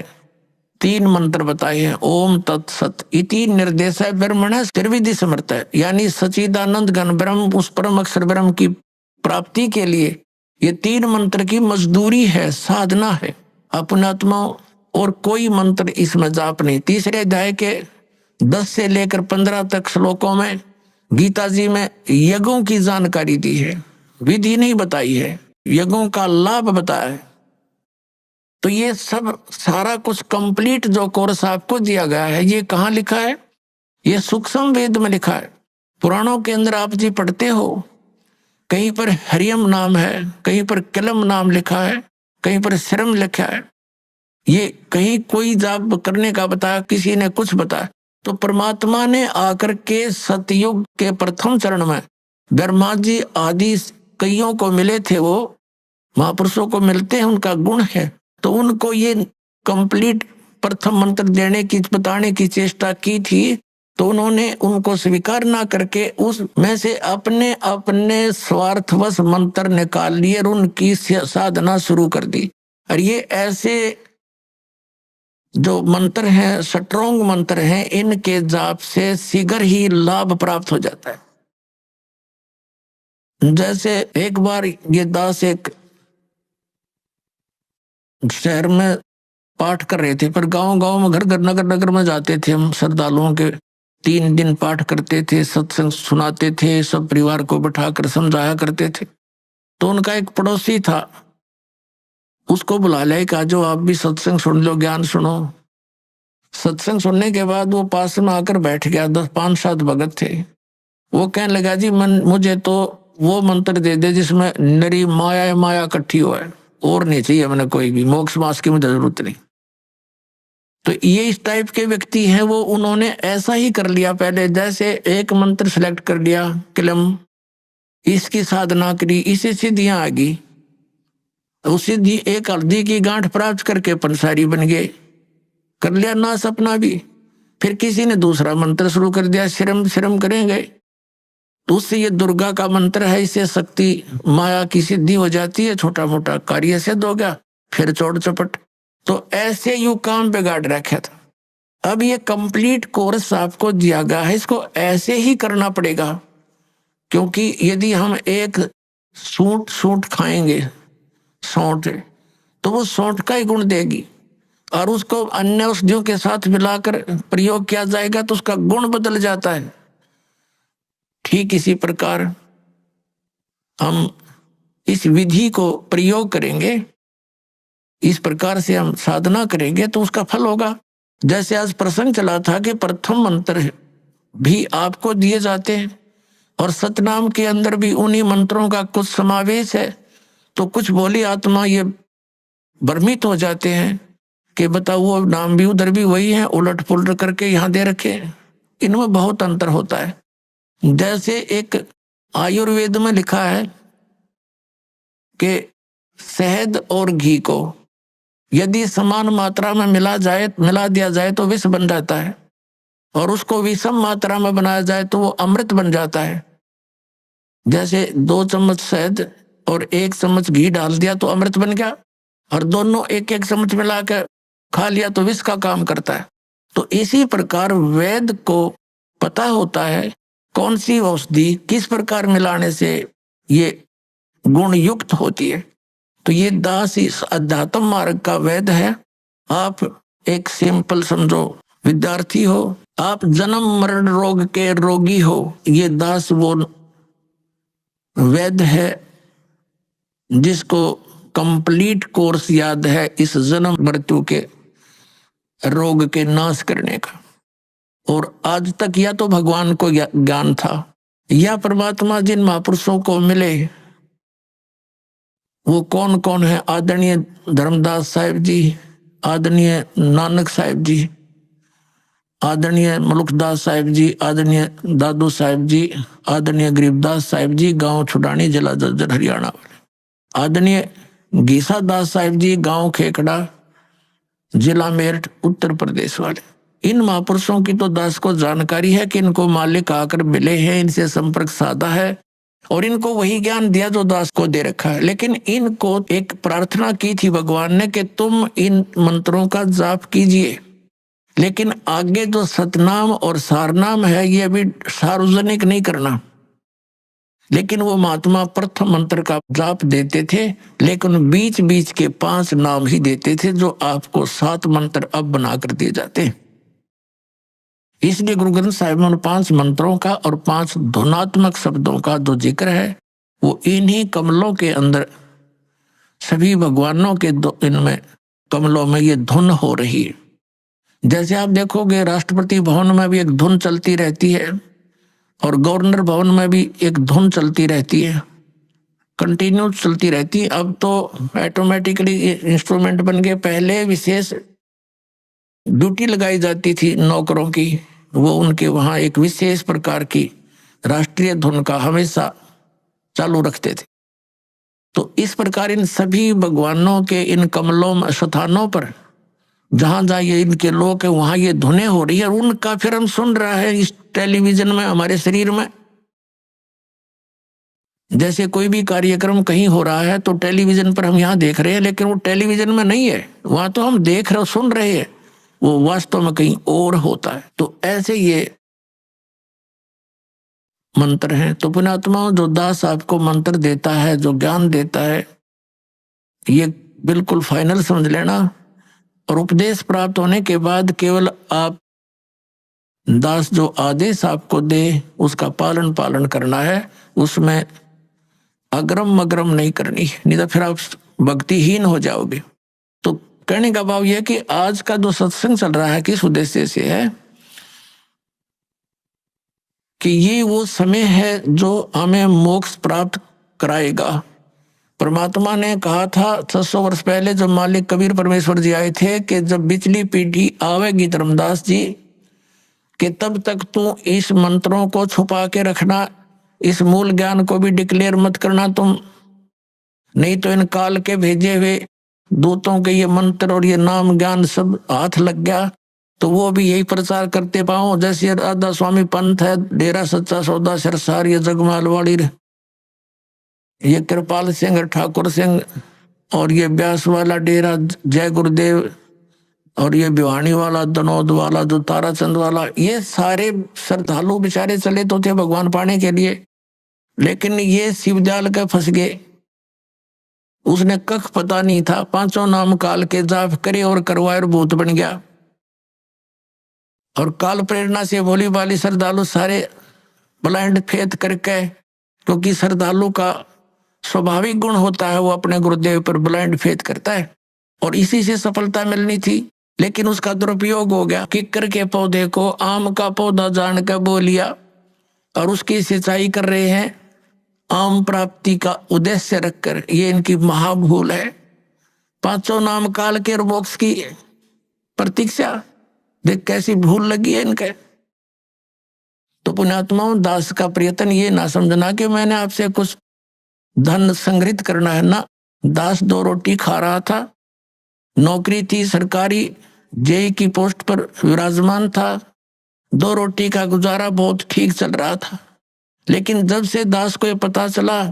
3 मंत्र बताए हैं। ओम तत्सत इति निर्देश ब्रह्मण त्रिविधि समर्थ है, यानी सचिदानंद घन ब्रह्म, उस परम अक्षर ब्रह्म की प्राप्ति के लिए ये 3 मंत्र की मजदूरी है, साधना है। अपने आत्मा और कोई मंत्र इसमें जाप नहीं। तीसरे अध्याय के 10 से लेकर 15 तक श्लोकों में गीता जी में यज्ञों की जानकारी दी है, विधि नहीं बताई है, यज्ञों का लाभ बताया है। तो ये सब सारा कुछ कंप्लीट जो कोर्स आपको दिया गया है, ये कहाँ लिखा है? ये सूक्ष्म वेद में लिखा है। पुराणों के अंदर आप जी पढ़ते हो, कहीं पर हरियम नाम है, कहीं पर कलम नाम लिखा है, कहीं पर श्रम लिखा है। ये कहीं कोई जाप करने का बताया, किसी ने कुछ बताया। तो परमात्मा ने आकर के सतयुग के प्रथम चरण में ब्रह्मा जी आदि कईयों को मिले थे, वो महापुरुषों को मिलते हैं, उनका गुण है, तो उनको ये कंप्लीट प्रथम मंत्र देने की, बताने की चेष्टा की थी, तो उन्होंने उनको स्वीकार ना करके उसमें से अपने अपने स्वार्थवश मंत्र निकाल लिए और उनकी साधना शुरू कर दी। और ये ऐसे जो मंत्र हैं, स्ट्रॉन्ग मंत्र हैं, इनके जाप से शीघ्र ही लाभ प्राप्त हो जाता है। जैसे एक बार ये दास एक शहर में पाठ कर रहे थे, पर गांव गांव में, घर घर नगर नगर में जाते थे हम, श्रद्धालुओं के 3 दिन पाठ करते थे, सत्संग सुनाते थे, सब परिवार को बैठाकर समझाया करते थे। तो उनका एक पड़ोसी था, उसको बुला लिया, कहा जो आप भी सत्संग सुन लो, ज्ञान सुनो। सत्संग सुनने के बाद वो पास में आकर बैठ गया। 5-7 भगत थे। वो कहने लगा, जी मुझे तो वो मंत्र दे दे जिसमें नरी माया माया इकट्ठी हो है, और नहीं चाहिए मैंने कोई भी, मोक्ष मास की मुझे जरूरत नहीं। तो ये इस टाइप के व्यक्ति हैं, वो उन्होंने ऐसा ही कर लिया। पहले जैसे एक मंत्र सिलेक्ट कर लिया, कलम, इसकी साधना करी, इसे सिद्धियां आ गई। उस सिद्धि एक हल्दी की गांठ प्राप्त करके पंसारी बन गए, कर लिया नाश अपना भी। फिर किसी ने दूसरा मंत्र शुरू कर दिया, श्रम श्रम करेंगे, तो उससे ये दुर्गा का मंत्र है, इससे शक्ति माया की सिद्धि हो जाती है, छोटा मोटा कार्य सिद्ध हो गया, फिर चौड़ चपट। तो ऐसे यू काम बिगाड़ रखा था। अब ये कंप्लीट कोर्स आपको दिया गया है, इसको ऐसे ही करना पड़ेगा, क्योंकि यदि हम एक सूंठ खाएंगे, सौंठ, तो वो सौंठ का ही गुण देगी, और उसको अन्य औषधियों के साथ मिलाकर प्रयोग किया जाएगा तो उसका गुण बदल जाता है। ठीक इसी प्रकार हम इस विधि को प्रयोग करेंगे, इस प्रकार से हम साधना करेंगे तो उसका फल होगा। जैसे आज प्रसंग चला था कि प्रथम मंत्र भी आपको दिए जाते हैं, और सतनाम के अंदर भी उन्हीं मंत्रों का कुछ समावेश है। तो कुछ भोली आत्मा ये भ्रमित हो जाते हैं कि बताओ वो नाम भी उधर भी वही है, उलट पुलट करके यहाँ दे रखे। इनमें बहुत अंतर होता है। जैसे एक आयुर्वेद में लिखा है कि शहद और घी को यदि समान मात्रा में मिला दिया जाए तो विष बन जाता है, और उसको विषम मात्रा में बनाया जाए तो वो अमृत बन जाता है। जैसे 2 चम्मच शहद और 1 चम्मच घी डाल दिया तो अमृत बन गया, और दोनों 1-1 चम्मच मिला के खा लिया तो विष का काम करता है। तो इसी प्रकार वेद को पता होता है कौन सी औषधि किस प्रकार मिलाने से ये गुण युक्त होती है। तो ये दास इस अध्यात्म मार्ग का वेद है। आप एक सिंपल समझो विद्यार्थी हो, आप जन्म मरण रोग के रोगी हो, ये दास वो वेद है जिसको कंप्लीट कोर्स याद है इस जन्म मृत्यु के रोग के नाश करने का। और आज तक या तो भगवान को ज्ञान था या परमात्मा जिन महापुरुषों को मिले वो कौन कौन है? आदरणीय धर्मदास साहिब जी, आदरणीय नानक साहिब जी, आदरणीय मलुकदास साहिब जी, आदरणीय दादू साहिब जी, आदरणीय गरीबदास साहिब जी, गांव छुडानी, जिला जज्जर, हरियाणा वाले, आदरणीय गीसा दास साहिब जी, गांव खेकड़ा, जिला मेरठ, उत्तर प्रदेश वाले। इन महापुरुषों की तो दास को जानकारी है कि इनको मालिक आकर मिले हैं, इनसे संपर्क साधा है और इनको वही ज्ञान दिया जो दास को दे रखा है। लेकिन इनको एक प्रार्थना की थी भगवान ने कि तुम इन मंत्रों का जाप कीजिए, लेकिन आगे जो सतनाम और सारनाम है ये अभी सार्वजनिक नहीं करना। लेकिन वो महात्मा प्रथम मंत्र का जाप देते थे, लेकिन बीच बीच के 5 नाम ही देते थे, जो आपको 7 मंत्र अब बनाकर दिए जाते हैं। इसलिए गुरु ग्रंथ साहिब में 5 मंत्रों का और 5 धुनात्मक शब्दों का जो जिक्र है वो इन्हीं कमलों के अंदर, सभी भगवानों के इनमें कमलों में ये धुन हो रही है। जैसे आप देखोगे राष्ट्रपति भवन में भी एक धुन चलती रहती है और गवर्नर भवन में भी एक धुन चलती रहती है, कंटिन्यू चलती रहती है। अब तो ऑटोमेटिकली इंस्ट्रूमेंट बन गए। पहले विशेष ड्यूटी लगाई जाती थी नौकरों की, वो उनके वहां एक विशेष प्रकार की राष्ट्रीय धुन का हमेशा चालू रखते थे। तो इस प्रकार इन सभी भगवानों के इन कमलों में स्थानों पर जहां जहां ये इनके लोग है वहां ये धुनें हो रही है और उनका फिर हम सुन रहा है इस टेलीविजन में, हमारे शरीर में। जैसे कोई भी कार्यक्रम कहीं हो रहा है तो टेलीविजन पर हम यहाँ देख रहे हैं, लेकिन वो टेलीविजन में नहीं है, वहां तो हम देख रहे सुन रहे हैं, वो वास्तव में कहीं और होता है। तो ऐसे ये मंत्र हैं। तो पुण्यात्मा जो दास आपको मंत्र देता है, जो ज्ञान देता है, ये बिल्कुल फाइनल समझ लेना। और उपदेश प्राप्त होने के बाद केवल आप दास जो आदेश आपको दे उसका पालन करना है, उसमें अग्रम मग्रम नहीं करनी, नहीं तो फिर आप भक्तिहीन हो जाओगे। तो कहने का भाव यह कि आज का जो सत्संग चल रहा है किस उद्देश्य से है कि ये वो समय है जो हमें मोक्ष प्राप्त कराएगा। परमात्मा ने कहा था 600 वर्ष पहले जब मालिक कबीर परमेश्वर जी आए थे कि जब बिचली पीढ़ी आवेगी धर्मदास जी कि तब तक तू इस मंत्रों को छुपा के रखना, इस मूल ज्ञान को भी डिक्लेयर मत करना तुम, नहीं तो इन काल के भेजे हुए दूतों के ये मंत्र और ये नाम ज्ञान सब हाथ लग गया तो वो भी यही प्रचार करते पाओ। जैसे राधा स्वामी पंथ है, डेरा सच्चा सौदा सिरसार, ये जगमालवाड़ी, ये कृपाल सिंह ठाकुर सिंह, और ये ब्यास वाला डेरा जय गुरुदेव, और ये भिवानी वाला, दनौद वाला, जो ताराचंद वाला, ये सारे श्रद्धालु बेचारे चले तो थे भगवान पाने के लिए, लेकिन ये शिवजाल के फंस गए। उसने कख पता नहीं था, 5 नाम काल के जाप करे और करवाए और भूत बन गया। और काल प्रेरणा से भोली भाली श्रद्धालु सारे ब्लाइंड फेथ करके, क्योंकि श्रद्धालु का स्वाभाविक गुण होता है वो अपने गुरुदेव पर ब्लाइंड फेथ करता है, और इसी से सफलता मिलनी थी, लेकिन उसका दुरुपयोग हो गया। किक्कर के पौधे को आम का पौधा जान कर बो लिया और उसकी सिंचाई कर रहे हैं आम प्राप्ति का उद्देश्य रखकर। ये इनकी महाभूल है। 5 नाम काल के मोक्ष की प्रतीक्षा देख कैसी भूल लगी है इनके। तो पुण्यात्माओं, दास का प्रयत्न ये ना समझना कि मैंने आपसे कुछ धन संग्रहित करना है ना। दास 2 रोटी खा रहा था, नौकरी थी सरकारी, जेई की पोस्ट पर विराजमान था, 2 रोटी का गुजारा बहुत ठीक चल रहा था। लेकिन जब से दास को ये पता चला,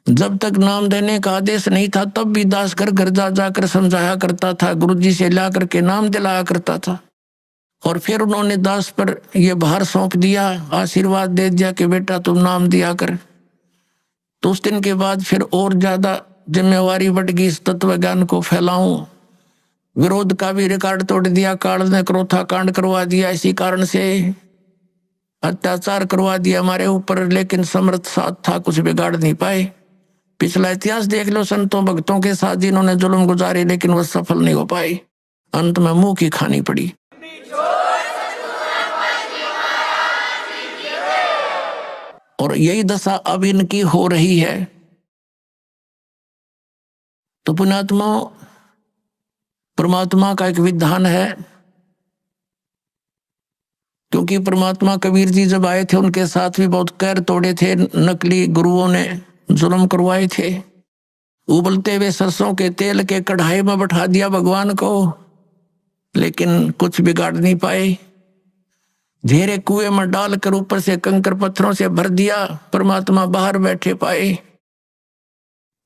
जब तक नाम देने का आदेश नहीं था तब भी दास घर घर जा जाकर समझाया करता था, गुरुजी से ला करके नाम दिलाया करता था। और फिर उन्होंने दास पर यह भार सौंप दिया, आशीर्वाद दे दिया कि बेटा तुम नाम दिया कर। तो उस दिन के बाद फिर और ज्यादा जिम्मेवारी बढ़ गई, इस तत्व ज्ञान को फैलाऊं। विरोध का भी रिकॉर्ड तोड़ दिया, काल ने क्रोथा कांड करवा दिया, इसी कारण से अत्याचार करवा दिया हमारे ऊपर, लेकिन समर्थ साथ था, कुछ बिगाड़ नहीं पाए। पिछला इतिहास देख लो, संतों भक्तों के साथ जिन्होंने जुल्म गुजारे लेकिन वह सफल नहीं हो पाए, अंत में मुंह की खानी पड़ी। और यही दशा अब इनकी हो रही है। तो पुण्यात्मा, परमात्मा का एक विधान है, क्योंकि परमात्मा कबीर जी जब आए थे उनके साथ भी बहुत कहर तोड़े थे, नकली गुरुओं ने जुल्म करवाए थे। उबलते हुए सरसों के तेल के कढ़ाई में बैठा दिया भगवान को, लेकिन कुछ बिगाड़ नहीं पाए। घेरे कुएं में डालकर ऊपर से कंकर पत्थरों से भर दिया, परमात्मा बाहर बैठे पाए।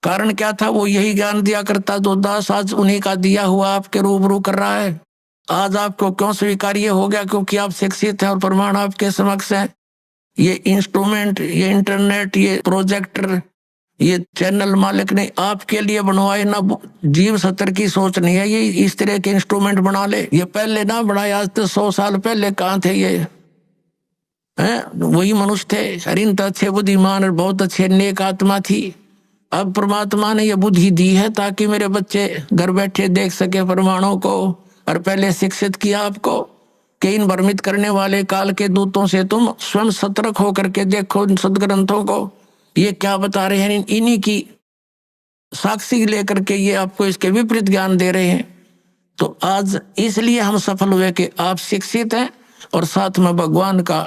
कारण क्या था? वो यही ज्ञान दिया करता जो दास आज उन्हीं का दिया हुआ आपके रूबरू कर रहा है। आज आपको क्यों स्वीकार्य हो गया? क्योंकि आप शिक्षित हैं और प्रमाण आपके समक्ष है। ये इंस्ट्रूमेंट, ये इंटरनेट, ये प्रोजेक्टर, ये चैनल मालिक ने आपके लिए बनवाए ना। जीव सत्तर की सोच नहीं है ये इस तरह के इंस्ट्रूमेंट बना ले। ये पहले ना बनाए, आज तो 100 साल पहले कहाँ थे ये? हैं? वही मनुष्य थे। हरिन तो अच्छे बुद्धिमान और बहुत अच्छे नेक आत्मा थी। अब परमात्मा ने ये बुद्धि दी है ताकि मेरे बच्चे घर बैठे देख सके प्रमाणों को, और पहले शिक्षित किया आपको कि इन भ्रमित करने वाले काल के दूतों से तुम स्वयं सतर्क होकर के देखो इन सदग्रंथों को, ये क्या बता रहे हैं। इन्हीं की साक्षी लेकर के ये आपको इसके विपरीत ज्ञान दे रहे हैं। तो आज इसलिए हम सफल हुए कि आप शिक्षित हैं और साथ में भगवान का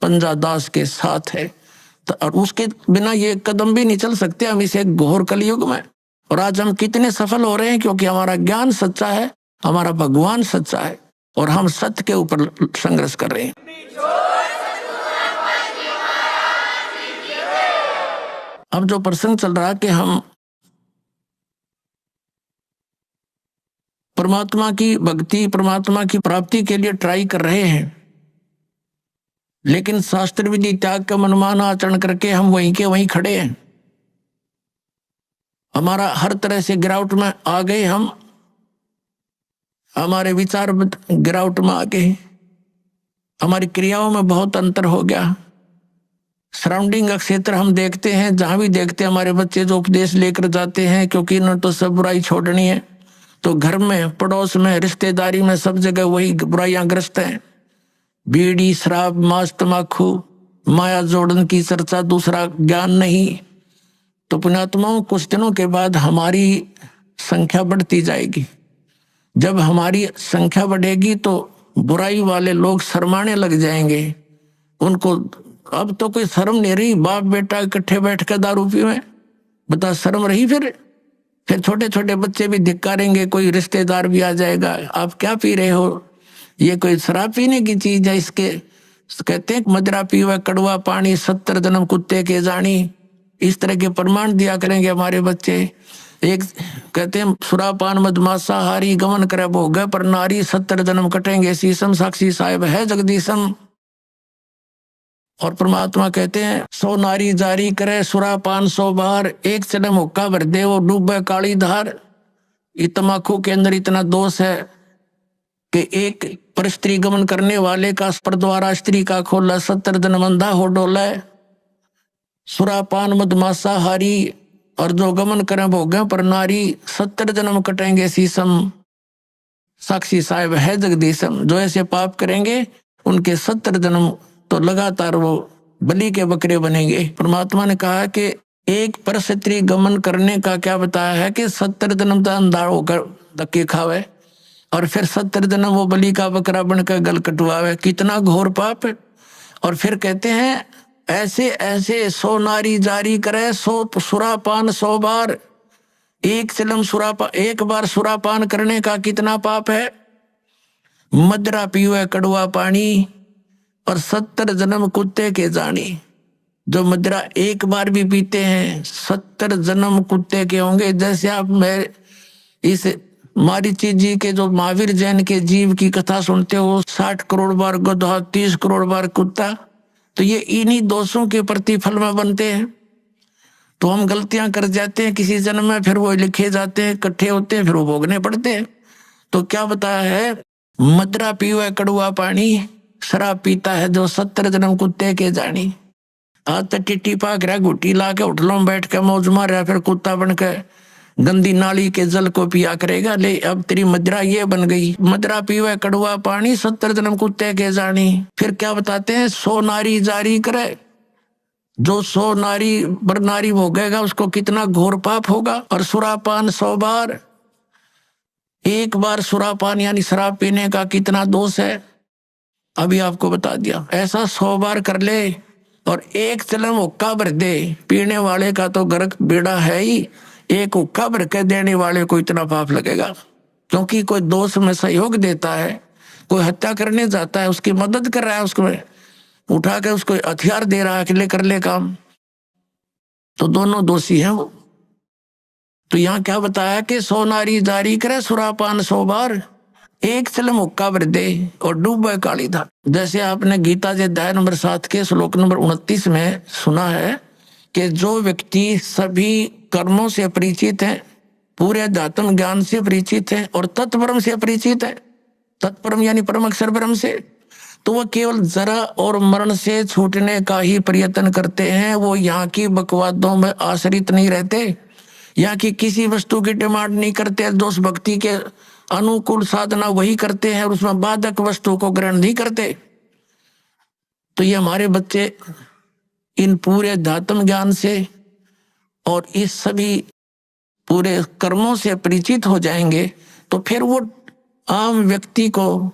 पंजा दास के साथ है। तो और उसके बिना ये कदम भी नहीं चल सकते हम इसे घोर कलयुग में। और आज हम कितने सफल हो रहे हैं? क्योंकि हमारा ज्ञान सच्चा है, हमारा भगवान सच्चा है और हम सत्य के ऊपर संघर्ष कर रहे हैं। अब जो प्रसंग चल रहा है कि हम परमात्मा की भक्ति, परमात्मा की प्राप्ति के लिए ट्राई कर रहे हैं, लेकिन शास्त्र विधि त्याग का मनमाना आचरण करके हम वहीं के वहीं खड़े हैं। हमारा हर तरह से गिरावट में आ गए, हम हमारे विचार गिरावट में आ गए, हमारी क्रियाओं में बहुत अंतर हो गया। सराउंडिंग का क्षेत्र हम देखते हैं, जहां भी देखते हैं हमारे बच्चे जो उपदेश लेकर जाते हैं, क्योंकि इन्होंने तो सब बुराई छोड़नी है। तो घर में, पड़ोस में, रिश्तेदारी में, सब जगह वही बुराइयां ग्रस्त हैं। बीड़ी, शराब, मांस, तमाकू, माया जोड़न की चर्चा, दूसरा ज्ञान नहीं। तो पुण्यात्माओं, कुछ दिनों के बाद हमारी संख्या बढ़ती जाएगी। जब हमारी संख्या बढ़ेगी तो बुराई वाले लोग शर्माने लग जाएंगे। उनको अब तो कोई शर्म नहीं रही, बाप बेटा इकट्ठे बैठ कर दारू पीवे, बता शर्म रही? फिर छोटे छोटे बच्चे भी धिक्कारेंगे, कोई रिश्तेदार भी आ जाएगा, आप क्या पी रहे हो? ये कोई शराब पीने की चीज है? इसके कहते हैं मदरा पीवा कड़वा पानी, 70 जन्म कुत्ते के जानी। इस तरह के प्रमाण दिया करेंगे हमारे बच्चे। एक कहते हैं सुरापान मदमासा हारी, गमन करे भोग पर नारी, 70 जन्म कटेंगे शीशम, साक्षी साहिब है जगदीशम। और परमात्मा कहते हैं 100 नारी जारी करे सुरापान 100 बार, एक जन्म हुक्का भर दे वो डूबे काली धार। ये तमाकू के अंदर इतना दोष है कि एक पर स्त्री गमन करने वाले का पर द्वारा स्त्री का खोला, 70 जन्म अंधा हो डोला। सुरापान मदमासा हारी, और जो गमन करें भोगे पर नारी, 70 जन्म कटेंगे शीशम, साक्षी साहिब है जगदीशम। जो ऐसे पाप करेंगे उनके 70 जन्म तो लगातार वो बलि के बकरे बनेंगे। परमात्मा ने कहा कि एक पर स्त्री गमन करने का क्या बताया है कि 70 जन्म तो अंधा होकर धक्के खावे, और फिर 70 जन्म वो बलि का बकरा बनकर गल कटवावे। कितना घोर पाप है। और फिर कहते हैं ऐसे ऐसे 100 नारी जारी करे 100 सुरापान 100 बार। एक बार सुरापान करने का कितना पाप है? मदरा पीवे कड़वा पानी, और 70 जन्म कुत्ते के जानी। जो मदरा एक बार भी पीते हैं 70 जन्म कुत्ते के होंगे। जैसे आप मैं इस मारीची जी के जो महावीर जैन के जीव की कथा सुनते हो, 60 करोड़ बार गधा, 30 करोड़ बार कुत्ता, तो ये इन्हीं दोषों के प्रतिफल में बनते हैं। तो हम गलतियां कर जाते हैं किसी जन्म में, फिर वो लिखे जाते हैं, इकट्ठे होते हैं, फिर वो भोगने पड़ते हैं। तो क्या बताया है? मदरा पीवे कड़वा पानी, शराब पीता है जो 70 जन्म कुत्ते के जानी। आज तो टिट्टी पाक रहा, घुट्टी ला के होटलों में बैठ के मौज मार रहा, फिर कुत्ता बन के गंदी नाली के जल को पिया करेगा। ले अब तेरी मदरा ये बन गई, मदरा पीवे कड़वा पानी, 70 जन्म कुत्ते के जानी। फिर क्या बताते हैं? 100 नारी जारी करे, जो 100 नारी पर नारी भोगेगा उसको कितना घोर पाप होगा। और सुरापान 100 बार, एक बार सुरापान यानी शराब पीने का कितना दोष है, अभी आपको बता दिया। ऐसा 100 बार कर ले और एक चलम हुक्का भर दे, पीने वाले का तो गर्क बेड़ा है ही, एक हुक्का भर के देने वाले को इतना पाप लगेगा। क्योंकि कोई दोष में सहयोग देता है, कोई हत्या करने जाता है, उसकी मदद कर रहा है, उसको उठा के उसको हथियार दे रहा है कि ले कर ले काम, तो दोनों दोषी हैं वो। तो यहाँ क्या बताया कि 100 नारी जारी करे सुरापान 100 बार, एक चलम हुक्का भर दे और डूबे काली धार। जैसे आपने गीता जी अध्याय नंबर 7 के श्लोक नंबर 29 में सुना है कि जो व्यक्ति सभी कर्मों से परिचित है, पूरे अध्यात्म ज्ञान से परिचित है और तत्परम से परिचित है, तत्परम यानी परम अक्षर ब्रह्म से, तो वह केवल जरा और मरण से छूटने का ही प्रयत्न करते हैं। वो यहाँ की बकवादों में आश्रित नहीं रहते, यहाँ की किसी वस्तु की डिमांड नहीं करते, दोष भक्ति के अनुकूल साधना वही करते हैं और उसमें बाधक वस्तु को ग्रहण नहीं करते। तो ये हमारे बच्चे इन पूरे अध्यात्म ज्ञान से और इस सभी पूरे कर्मों से परिचित हो जाएंगे, तो फिर वो आम व्यक्ति को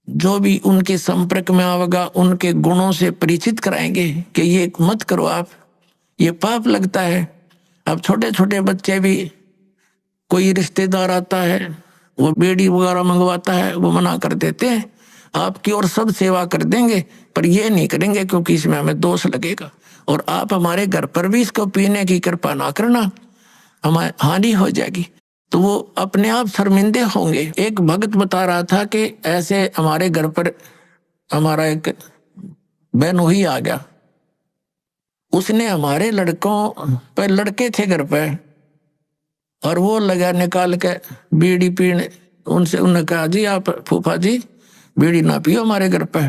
जो भी उनके संपर्क में आवेगा उनके गुणों से परिचित कराएंगे कि ये मत करो आप, ये पाप लगता है। अब छोटे छोटे बच्चे भी, कोई रिश्तेदार आता है वो बेड़ी वगैरह मंगवाता है, वो मना कर देते हैं, आपकी और सब सेवा कर देंगे पर ये नहीं करेंगे क्योंकि इसमें हमें दोष लगेगा, और आप हमारे घर पर भी इसको पीने की कृपा ना करना, हमारी हानि हो जाएगी। तो वो अपने आप शर्मिंदे होंगे। एक भक्त बता रहा था कि ऐसे हमारे घर पर हमारा एक बहनोई आ गया, उसने हमारे लड़कों पर, लड़के थे घर पे, और वो लगा निकाल के बीड़ी पीने, उनसे उन्होंने कहा जी आप फूफा जी बीड़ी ना पियो हमारे घर पे।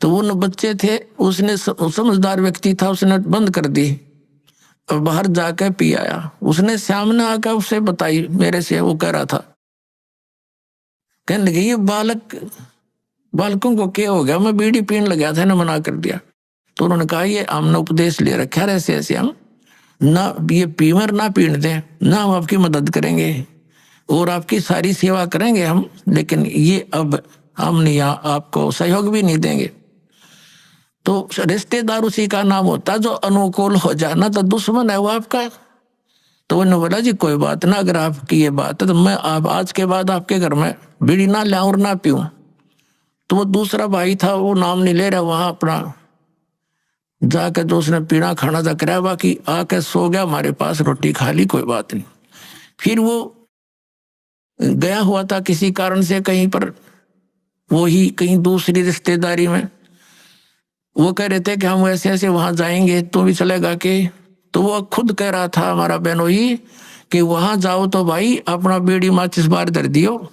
तो उन बच्चे थे, उसने समझदार व्यक्ति था, उसने बंद कर दी और बाहर जाकर पी आया। उसने सामने आकर उससे बताई मेरे से, वो कह रहा था, कहने लगे ये बालकों को क्या हो गया, मैं बीड़ी पीने लगा था ना, मना कर दिया। तो उन्होंने कहा ये हमने उपदेश ले रखा है ऐसे ऐसे, हम ना ये पीवर ना पीने दें, ना हम आपकी मदद करेंगे और आपकी सारी सेवा करेंगे हम, लेकिन ये अब हम नहीं, आपको सहयोग भी नहीं देंगे। तो रिश्तेदार उसी का नाम होता जो अनुकूल हो जाना, तो दुश्मन है वो आपका। तो उन्होंने बोला जी कोई बात ना, अगर आपकी ये बात है तो मैं आप आज के बाद आपके घर में बीड़ी ना लाऊं और ना पीऊं। तो वो दूसरा भाई था, वो नाम नहीं ले रहा, वहां अपना जाकर जो उसने पीना खाना था कराया, बाकी आके सो गया हमारे पास, रोटी खा ली, कोई बात नहीं। फिर वो गया हुआ था किसी कारण से कहीं पर, वो ही कहीं दूसरी रिश्तेदारी में, वो कह रहे थे कि हम ऐसे ऐसे वहां जाएंगे, तो भी चलेगा कि, तो वो खुद कह रहा था हमारा बहनोई कि वहां जाओ तो भाई अपना बीड़ी माचिस बार धर दियो,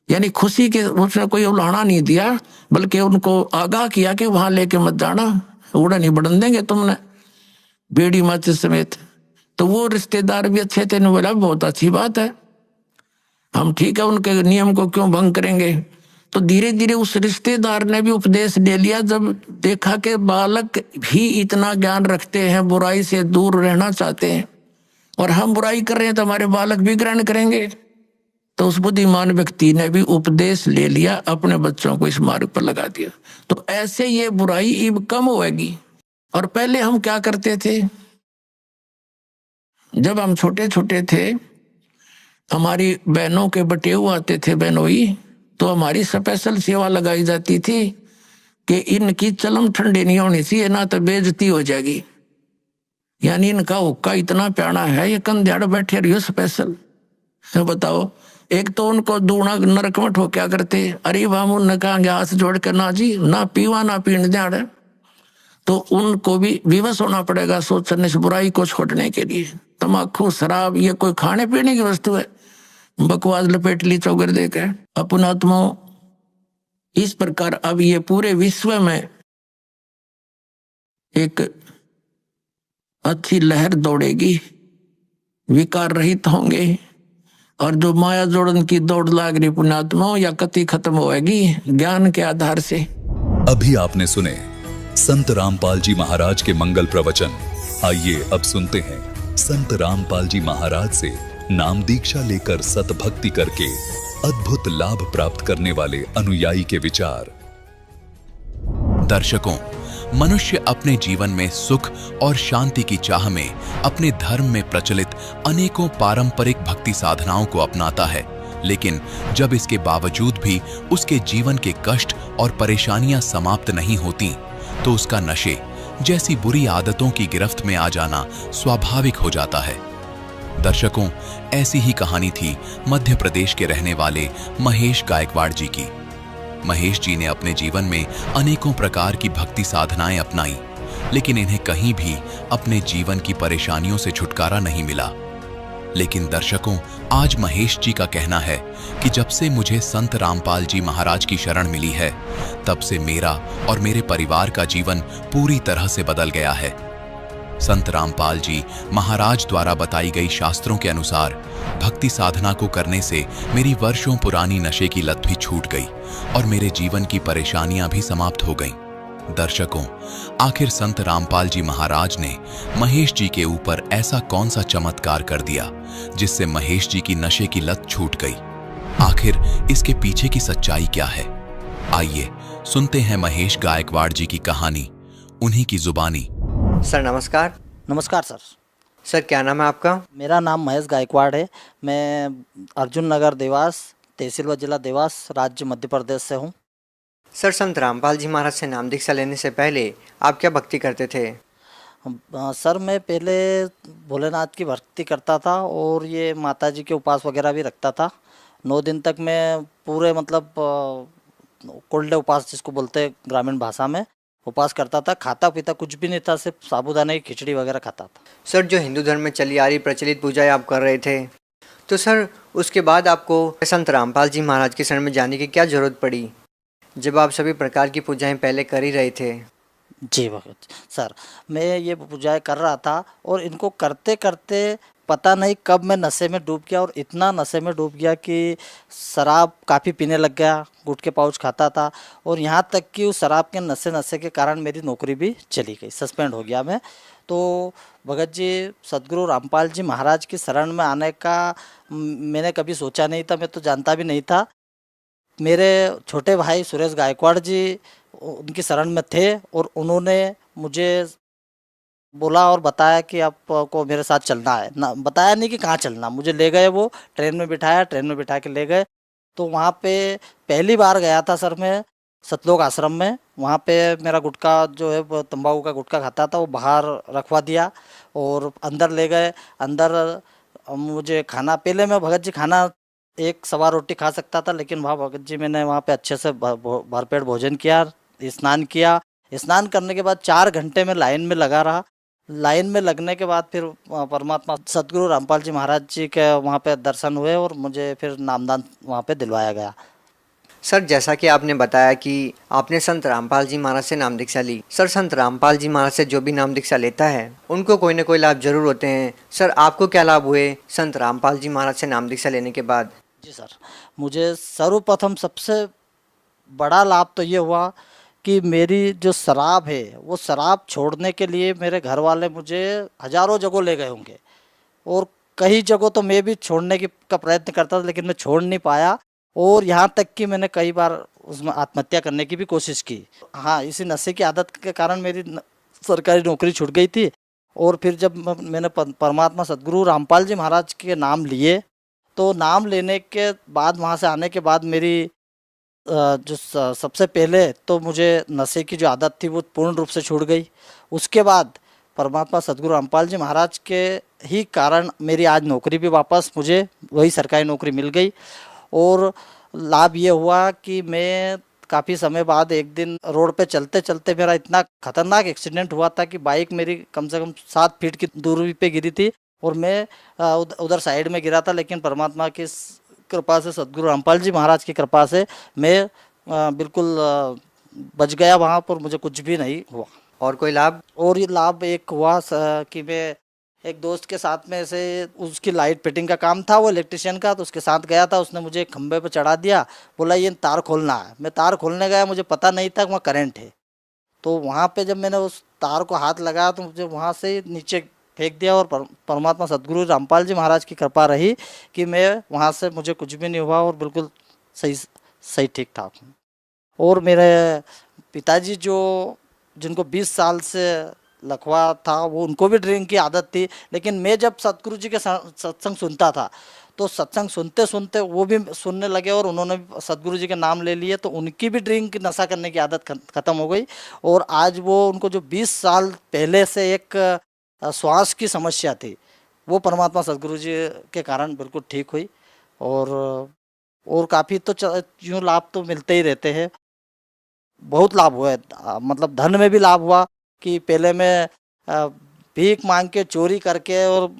यानी खुशी के, उसने कोई उलाहना नहीं दिया, बल्कि उनको आगाह किया कि वहां लेके मत जाना, उड़ा नहीं बढ़न देंगे तुमने बीड़ी माचिस समेत। तो वो रिश्तेदार भी अच्छे थे, ने बोला बहुत अच्छी बात है, हम ठीक है, उनके नियम को क्यों भंग करेंगे। तो धीरे धीरे उस रिश्तेदार ने भी उपदेश ले लिया, जब देखा कि बालक भी इतना ज्ञान रखते हैं, बुराई से दूर रहना चाहते हैं, और हम बुराई कर रहे हैं तो हमारे बालक भी ग्रहण करेंगे। तो उस बुद्धिमान व्यक्ति ने भी उपदेश ले लिया, अपने बच्चों को इस मार्ग पर लगा दिया। तो ऐसे ये बुराई अब कम होगी। और पहले हम क्या करते थे, जब हम छोटे छोटे थे, हमारी बहनों के बटेऊ आते थे बहनोई, तो हमारी स्पेशल सेवा लगाई जाती थी कि इनकी चलम ठंडी नहीं होनी चाहिए, ना तो बेइज्जती हो जाएगी, यानी इनका हुक्का इतना प्यारा है, ये कंध्याड़ बैठे रहियो स्पेशल। तो बताओ, एक तो उनको दूना नरकमठ हो क्या करते, अरे वाह, उनने कहा हाथ जोड़ कर ना जी, ना पीवा ना पीने दें, तो उनको भी विवश होना पड़ेगा सोचने से बुराई को छोड़ने के लिए। तम्बाकू शराब ये कोई खाने पीने की वस्तु है, बकवास लपेट ली चौगर देकर अपना आत्मा। इस प्रकार अब ये पूरे विश्व में एक अच्छी लहर दौड़ेगी, विकार रहित होंगे, और जो माया जोड़न की दौड़ लाग रही पुण्यात्माओं या कति खत्म होएगी ज्ञान के आधार से। अभी आपने सुने संत रामपाल जी महाराज के मंगल प्रवचन। आइए अब सुनते हैं संत रामपाल जी महाराज से नाम दीक्षा लेकर सतभक्ति करके अद्भुत लाभ प्राप्त करने वाले अनुयायी के विचार। दर्शकों, मनुष्य अपने जीवन में सुख और शांति की चाह में अपने धर्म में प्रचलित अनेकों पारंपरिक भक्ति साधनाओं को अपनाता है, लेकिन जब इसके बावजूद भी उसके जीवन के कष्ट और परेशानियां समाप्त नहीं होती, तो उसका नशे जैसी बुरी आदतों की गिरफ्त में आ जाना स्वाभाविक हो जाता है। दर्शकों, ऐसी ही कहानी थी मध्य प्रदेश के रहने वाले महेश गायकवाड़ जी की। महेश जी ने अपने जीवन में अनेकों प्रकार की भक्ति साधनाएं अपनाई, लेकिन इन्हें कहीं भी अपने जीवन की परेशानियों से छुटकारा नहीं मिला। लेकिन दर्शकों, आज महेश जी का कहना है कि जब से मुझे संत रामपाल जी महाराज की शरण मिली है, तब से मेरा और मेरे परिवार का जीवन पूरी तरह से बदल गया है। संत रामपाल जी महाराज द्वारा बताई गई शास्त्रों के अनुसार भक्ति साधना को करने से मेरी वर्षों पुरानी नशे की लत भी छूट गई और मेरे जीवन की परेशानियां भी समाप्त हो गईं। दर्शकों, आखिर संत रामपाल जी महाराज ने महेश जी के ऊपर ऐसा कौन सा चमत्कार कर दिया जिससे महेश जी की नशे की लत छूट गई? आखिर इसके पीछे की सच्चाई क्या है? आइए सुनते हैं महेश गायकवाड़ जी की कहानी, उन्हीं की जुबानी। सर नमस्कार। नमस्कार सर। सर क्या नाम है आपका? मेरा नाम महेश गायकवाड़ है। मैं अर्जुन नगर देवास, तहसील व जिला देवास, राज्य मध्य प्रदेश से हूँ। सर संत रामपाल जी महाराज से नाम दीक्षा लेने से पहले आप क्या भक्ति करते थे? सर मैं पहले भोलेनाथ की भक्ति करता था और ये माता जी के उपास वगैरह भी रखता था। 9 दिन तक मैं पूरे मतलब कोल्डे उपास जिसको बोलते हैं ग्रामीण भाषा में, उपास करता था। खाता पीता कुछ भी नहीं था, सिर्फ साबूदाने की खिचड़ी वगैरह खाता था। सर जो हिंदू धर्म में चली आ रही प्रचलित पूजाएं आप कर रहे थे, तो सर उसके बाद आपको संत रामपाल जी महाराज की शरण में जाने की क्या जरूरत पड़ी, जब आप सभी प्रकार की पूजाएं पहले कर ही रहे थे? जी भगत सर, मैं ये पूजाएं कर रहा था और इनको करते करते पता नहीं कब मैं नशे में डूब गया, और इतना नशे में डूब गया कि शराब काफ़ी पीने लग गया, गुटखे पाउच खाता था, और यहाँ तक कि उस शराब के नशे के कारण मेरी नौकरी भी चली गई, सस्पेंड हो गया मैं। तो भगत जी सदगुरु रामपाल जी महाराज की शरण में आने का मैंने कभी सोचा नहीं था, मैं तो जानता भी नहीं था। मेरे छोटे भाई सुरेश गायकवाड़ जी उनकी शरण में थे और उन्होंने मुझे बोला और बताया कि आपको मेरे साथ चलना है ना, बताया नहीं कि कहाँ चलना, मुझे ले गए, वो ट्रेन में बिठाया, ट्रेन में बिठा के ले गए। तो वहाँ पे पहली बार गया था सर मैं सतलोक आश्रम में। वहाँ पे मेरा गुटखा जो है वो तंबाकू का गुटखा खाता था, वो बाहर रखवा दिया और अंदर ले गए। अंदर मुझे खाना, पहले मैं भगत जी खाना 1 सवा रोटी खा सकता था, लेकिन वहाँ भगत जी मैंने वहाँ पे अच्छे से भरपेट भोजन किया, स्नान किया। स्नान करने के बाद 4 घंटे में लाइन में लगा रहा। लाइन में लगने के बाद फिर परमात्मा सदगुरु रामपाल जी महाराज जी के वहाँ पे दर्शन हुए और मुझे फिर नामदान वहाँ पे दिलवाया गया। सर जैसा कि आपने बताया कि आपने संत रामपाल जी महाराज से नाम दीक्षा ली, सर संत रामपाल जी महाराज से जो भी नाम दीक्षा लेता है उनको कोई ना कोई लाभ जरूर होते हैं। सर आपको क्या लाभ हुए संत रामपाल जी महाराज से नाम दीक्षा लेने के बाद? जी सर, मुझे सर्वप्रथम सबसे बड़ा लाभ तो ये हुआ कि मेरी जो शराब है वो शराब छोड़ने के लिए मेरे घर वाले मुझे हज़ारों जगह ले गए होंगे, और कई जगह तो मैं भी छोड़ने का प्रयत्न करता था, लेकिन मैं छोड़ नहीं पाया। और यहाँ तक कि मैंने कई बार उसमें आत्महत्या करने की भी कोशिश की। हाँ, इसी नशे की आदत के कारण मेरी सरकारी नौकरी छूट गई थी। और फिर जब मैंने परमात्मा सदगुरु रामपाल जी महाराज के नाम लिए, तो नाम लेने के बाद, वहाँ से आने के बाद मेरी जो सबसे पहले तो मुझे नशे की जो आदत थी वो पूर्ण रूप से छूट गई। उसके बाद परमात्मा सदगुरु रामपाल जी महाराज के ही कारण मेरी आज नौकरी भी वापस मुझे वही सरकारी नौकरी मिल गई। और लाभ ये हुआ कि मैं काफ़ी समय बाद एक दिन रोड पे चलते चलते मेरा इतना खतरनाक एक्सीडेंट हुआ था कि बाइक मेरी कम से कम 7 फीट की दूरी पे गिरी थी और मैं उधर साइड में गिरा था। लेकिन परमात्मा की कृपा से, सदगुरु रामपाल जी महाराज की कृपा से मैं बिल्कुल बच गया वहाँ पर, मुझे कुछ भी नहीं हुआ। और कोई लाभ? और ये लाभ एक हुआ कि मैं एक दोस्त के साथ में से, उसकी लाइट फिटिंग का काम था, वो इलेक्ट्रिशियन का, तो उसके साथ गया था। उसने मुझे एक खंबे पे चढ़ा दिया, बोला ये तार खोलना है। मैं तार खोलने गया, मुझे पता नहीं था वहाँ करंट है। तो वहाँ पे जब मैंने उस तार को हाथ लगाया तो मुझे वहाँ से नीचे फेंक दिया, और परमात्मा सदगुरु रामपाल जी महाराज की कृपा रही कि मैं वहाँ से मुझे कुछ भी नहीं हुआ और बिल्कुल सही ठीक ठाक हूँ। और मेरे पिताजी जिनको 20 साल से लकवा था, वो उनको भी ड्रिंक की आदत थी, लेकिन मैं जब सतगुरु जी के सत्संग सुनता था तो सत्संग सुनते सुनते वो भी सुनने लगे और उन्होंने सतगुरु जी के नाम ले लिए, तो उनकी भी ड्रिंक नशा करने की आदत ख़त्म हो गई। और आज वो उनको जो 20 साल पहले से एक श्वास की समस्या थी, वो परमात्मा सतगुरु जी के कारण बिल्कुल ठीक हुई। और काफ़ी तो यूँ लाभ तो मिलते ही रहते हैं, बहुत लाभ हुआ है, मतलब धन में भी लाभ हुआ कि पहले मैं भीख मांग के चोरी करके और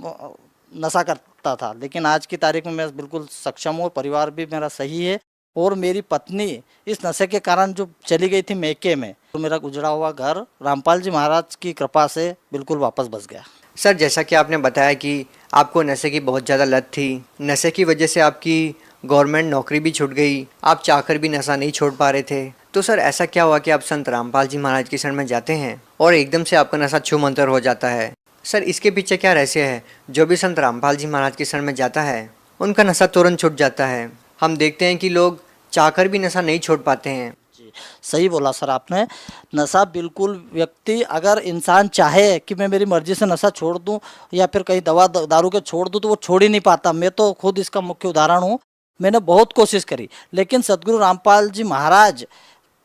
नशा करता था, लेकिन आज की तारीख में मैं बिल्कुल सक्षम हूँ, परिवार भी मेरा सही है। और मेरी पत्नी इस नशे के कारण जो चली गई थी मैके में, तो मेरा गुजरा हुआ घर रामपाल जी महाराज की कृपा से बिल्कुल वापस बस गया। सर, जैसा कि आपने बताया कि आपको नशे की बहुत ज़्यादा लत थी, नशे की वजह से आपकी गवर्नमेंट नौकरी भी छूट गई, आप चाहकर भी नशा नहीं छोड़ पा रहे थे, तो सर ऐसा क्या हुआ कि आप संत रामपाल जी महाराज की शरण में जाते हैं और एकदम से आपका नशा छूमंतर हो जाता है? सर, इसके पीछे क्या रहस्य है? जो भी संत रामपाल जी महाराज की शरण में जाता है उनका नशा तुरंत छूट जाता है। हम देखते हैं कि लोग चाहकर भी नशा नहीं छोड़ पाते हैं। जी, सही बोला सर आपने। नशा बिल्कुल व्यक्ति, अगर इंसान चाहे कि मैं मेरी मर्जी से नशा छोड़ दूं या फिर कहीं दवा दारू के छोड़ दूं, तो वो छोड़ ही नहीं पाता। मैं तो खुद इसका मुख्य उदाहरण हूँ। मैंने बहुत कोशिश करी, लेकिन सतगुरु रामपाल जी महाराज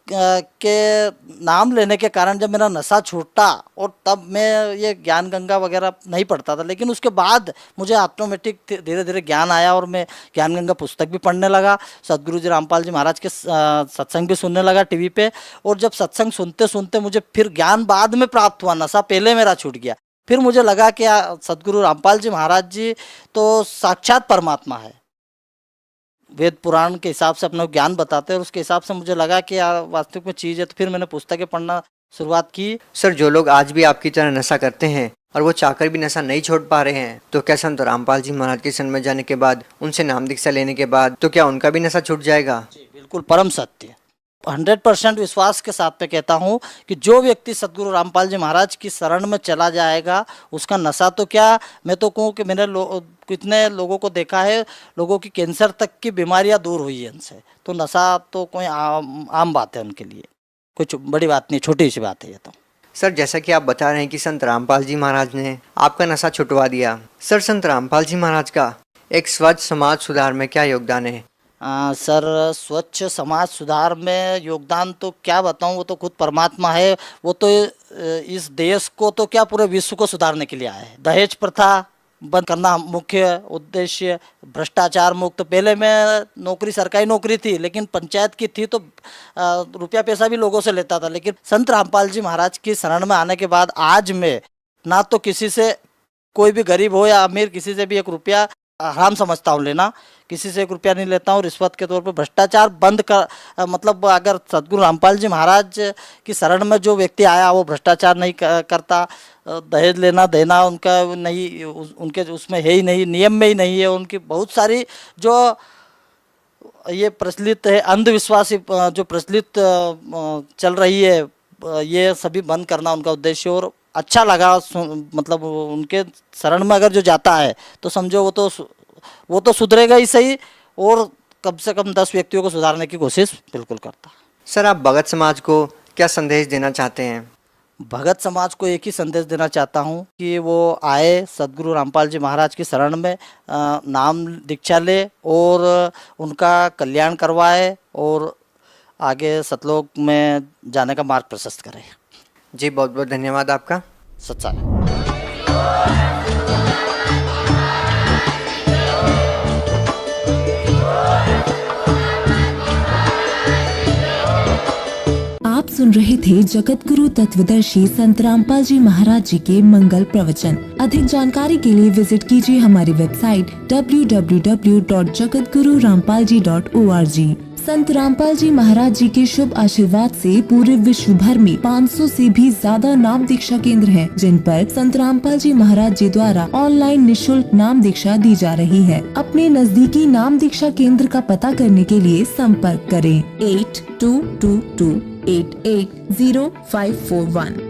के नाम लेने के कारण जब मेरा नशा छूटा, और तब मैं ये ज्ञान गंगा वगैरह नहीं पढ़ता था, लेकिन उसके बाद मुझे ऑटोमेटिक धीरे धीरे ज्ञान आया और मैं ज्ञान गंगा पुस्तक भी पढ़ने लगा, सतगुरु जी रामपाल जी महाराज के सत्संग भी सुनने लगा टीवी पे। और जब सत्संग सुनते सुनते मुझे फिर ज्ञान बाद में प्राप्त हुआ, नशा पहले मेरा छूट गया। फिर मुझे लगा कि सतगुरु रामपाल जी महाराज जी तो साक्षात परमात्मा है, वेद पुराण के हिसाब से अपना ज्ञान बताते हैं, और उसके हिसाब से मुझे लगा कि वास्तविक में चीज़ है। तो फिर मैंने पुस्तकें पढ़ना शुरुआत की। सर, जो लोग आज भी आपकी तरह नशा करते हैं और वो चाहकर भी नशा नहीं छोड़ पा रहे हैं, तो क्या संत रामपाल जी महाराज के शरण में जाने के बाद, उनसे नाम दीक्षा लेने के बाद, तो क्या उनका भी नशा छूट जाएगा? जी, बिल्कुल परम सत्य, 100% विश्वास के साथ पे कहता हूँ कि जो व्यक्ति सतगुरु रामपाल जी महाराज की शरण में चला जाएगा, उसका नशा तो क्या, मैं तो कहूँ कि मैंने कितने लोगों को देखा है, लोगों की कैंसर तक की बीमारियां दूर हुई है इनसे। तो नशा तो कोई आम बात है उनके लिए, कुछ बड़ी बात नहीं, छोटी सी बात है ये तो। सर, जैसा कि आप बता रहे हैं कि संत रामपाल जी महाराज ने आपका नशा छुटवा दिया, सर संत रामपाल जी महाराज का एक स्वच्छ समाज सुधार में क्या योगदान है? सर, स्वच्छ समाज सुधार में योगदान तो क्या बताऊं, वो तो खुद परमात्मा है। वो तो इस देश को तो क्या, पूरे विश्व को सुधारने के लिए आया है। दहेज प्रथा बंद करना मुख्य उद्देश्य, भ्रष्टाचार मुक्त। पहले मैं नौकरी, सरकारी नौकरी थी, लेकिन पंचायत की थी, तो रुपया पैसा भी लोगों से लेता था। लेकिन संत रामपाल जी महाराज की शरण में आने के बाद आज मैं ना तो किसी से, कोई भी गरीब हो या अमीर, किसी से भी 1 रुपया हराम समझता हूँ लेना, किसी से 1 रुपया नहीं लेता हूँ रिश्वत के तौर पर। भ्रष्टाचार बंद कर, मतलब अगर सतगुरु रामपाल जी महाराज की शरण में जो व्यक्ति आया वो भ्रष्टाचार नहीं करता, दहेज लेना देना उनका नहीं, उनके उसमें है ही नहीं, नियम में ही नहीं है। उनकी बहुत सारी जो ये प्रचलित है अंधविश्वास, जो प्रचलित चल रही है, ये सभी बंद करना उनका उद्देश्य। और अच्छा लगा, मतलब उनके शरण में अगर जो जाता है तो समझो वो तो सुधरेगा ही सही, और कम से कम 10 व्यक्तियों को सुधारने की कोशिश बिल्कुल करता। सर, आप भगत समाज को क्या संदेश देना चाहते हैं? भगत समाज को एक ही संदेश देना चाहता हूँ कि वो आए सतगुरु रामपाल जी महाराज की शरण में, नाम दीक्षा ले और उनका कल्याण करवाए, और आगे सतलोक में जाने का मार्ग प्रशस्त करे। जी, बहुत बहुत धन्यवाद आपका। सच्चाई। आप सुन रहे थे जगत गुरु तत्वदर्शी संत रामपाल जी महाराज जी के मंगल प्रवचन। अधिक जानकारी के लिए विजिट कीजिए हमारी वेबसाइट www.jagatgururampalji.org। संत रामपाल जी महाराज जी के शुभ आशीर्वाद से पूरे विश्व भर में 500 से भी ज्यादा नाम दीक्षा केंद्र हैं, जिन पर संत रामपाल जी महाराज जी द्वारा ऑनलाइन निशुल्क नाम दीक्षा दी जा रही है। अपने नजदीकी नाम दीक्षा केंद्र का पता करने के लिए संपर्क करें 8222 880541।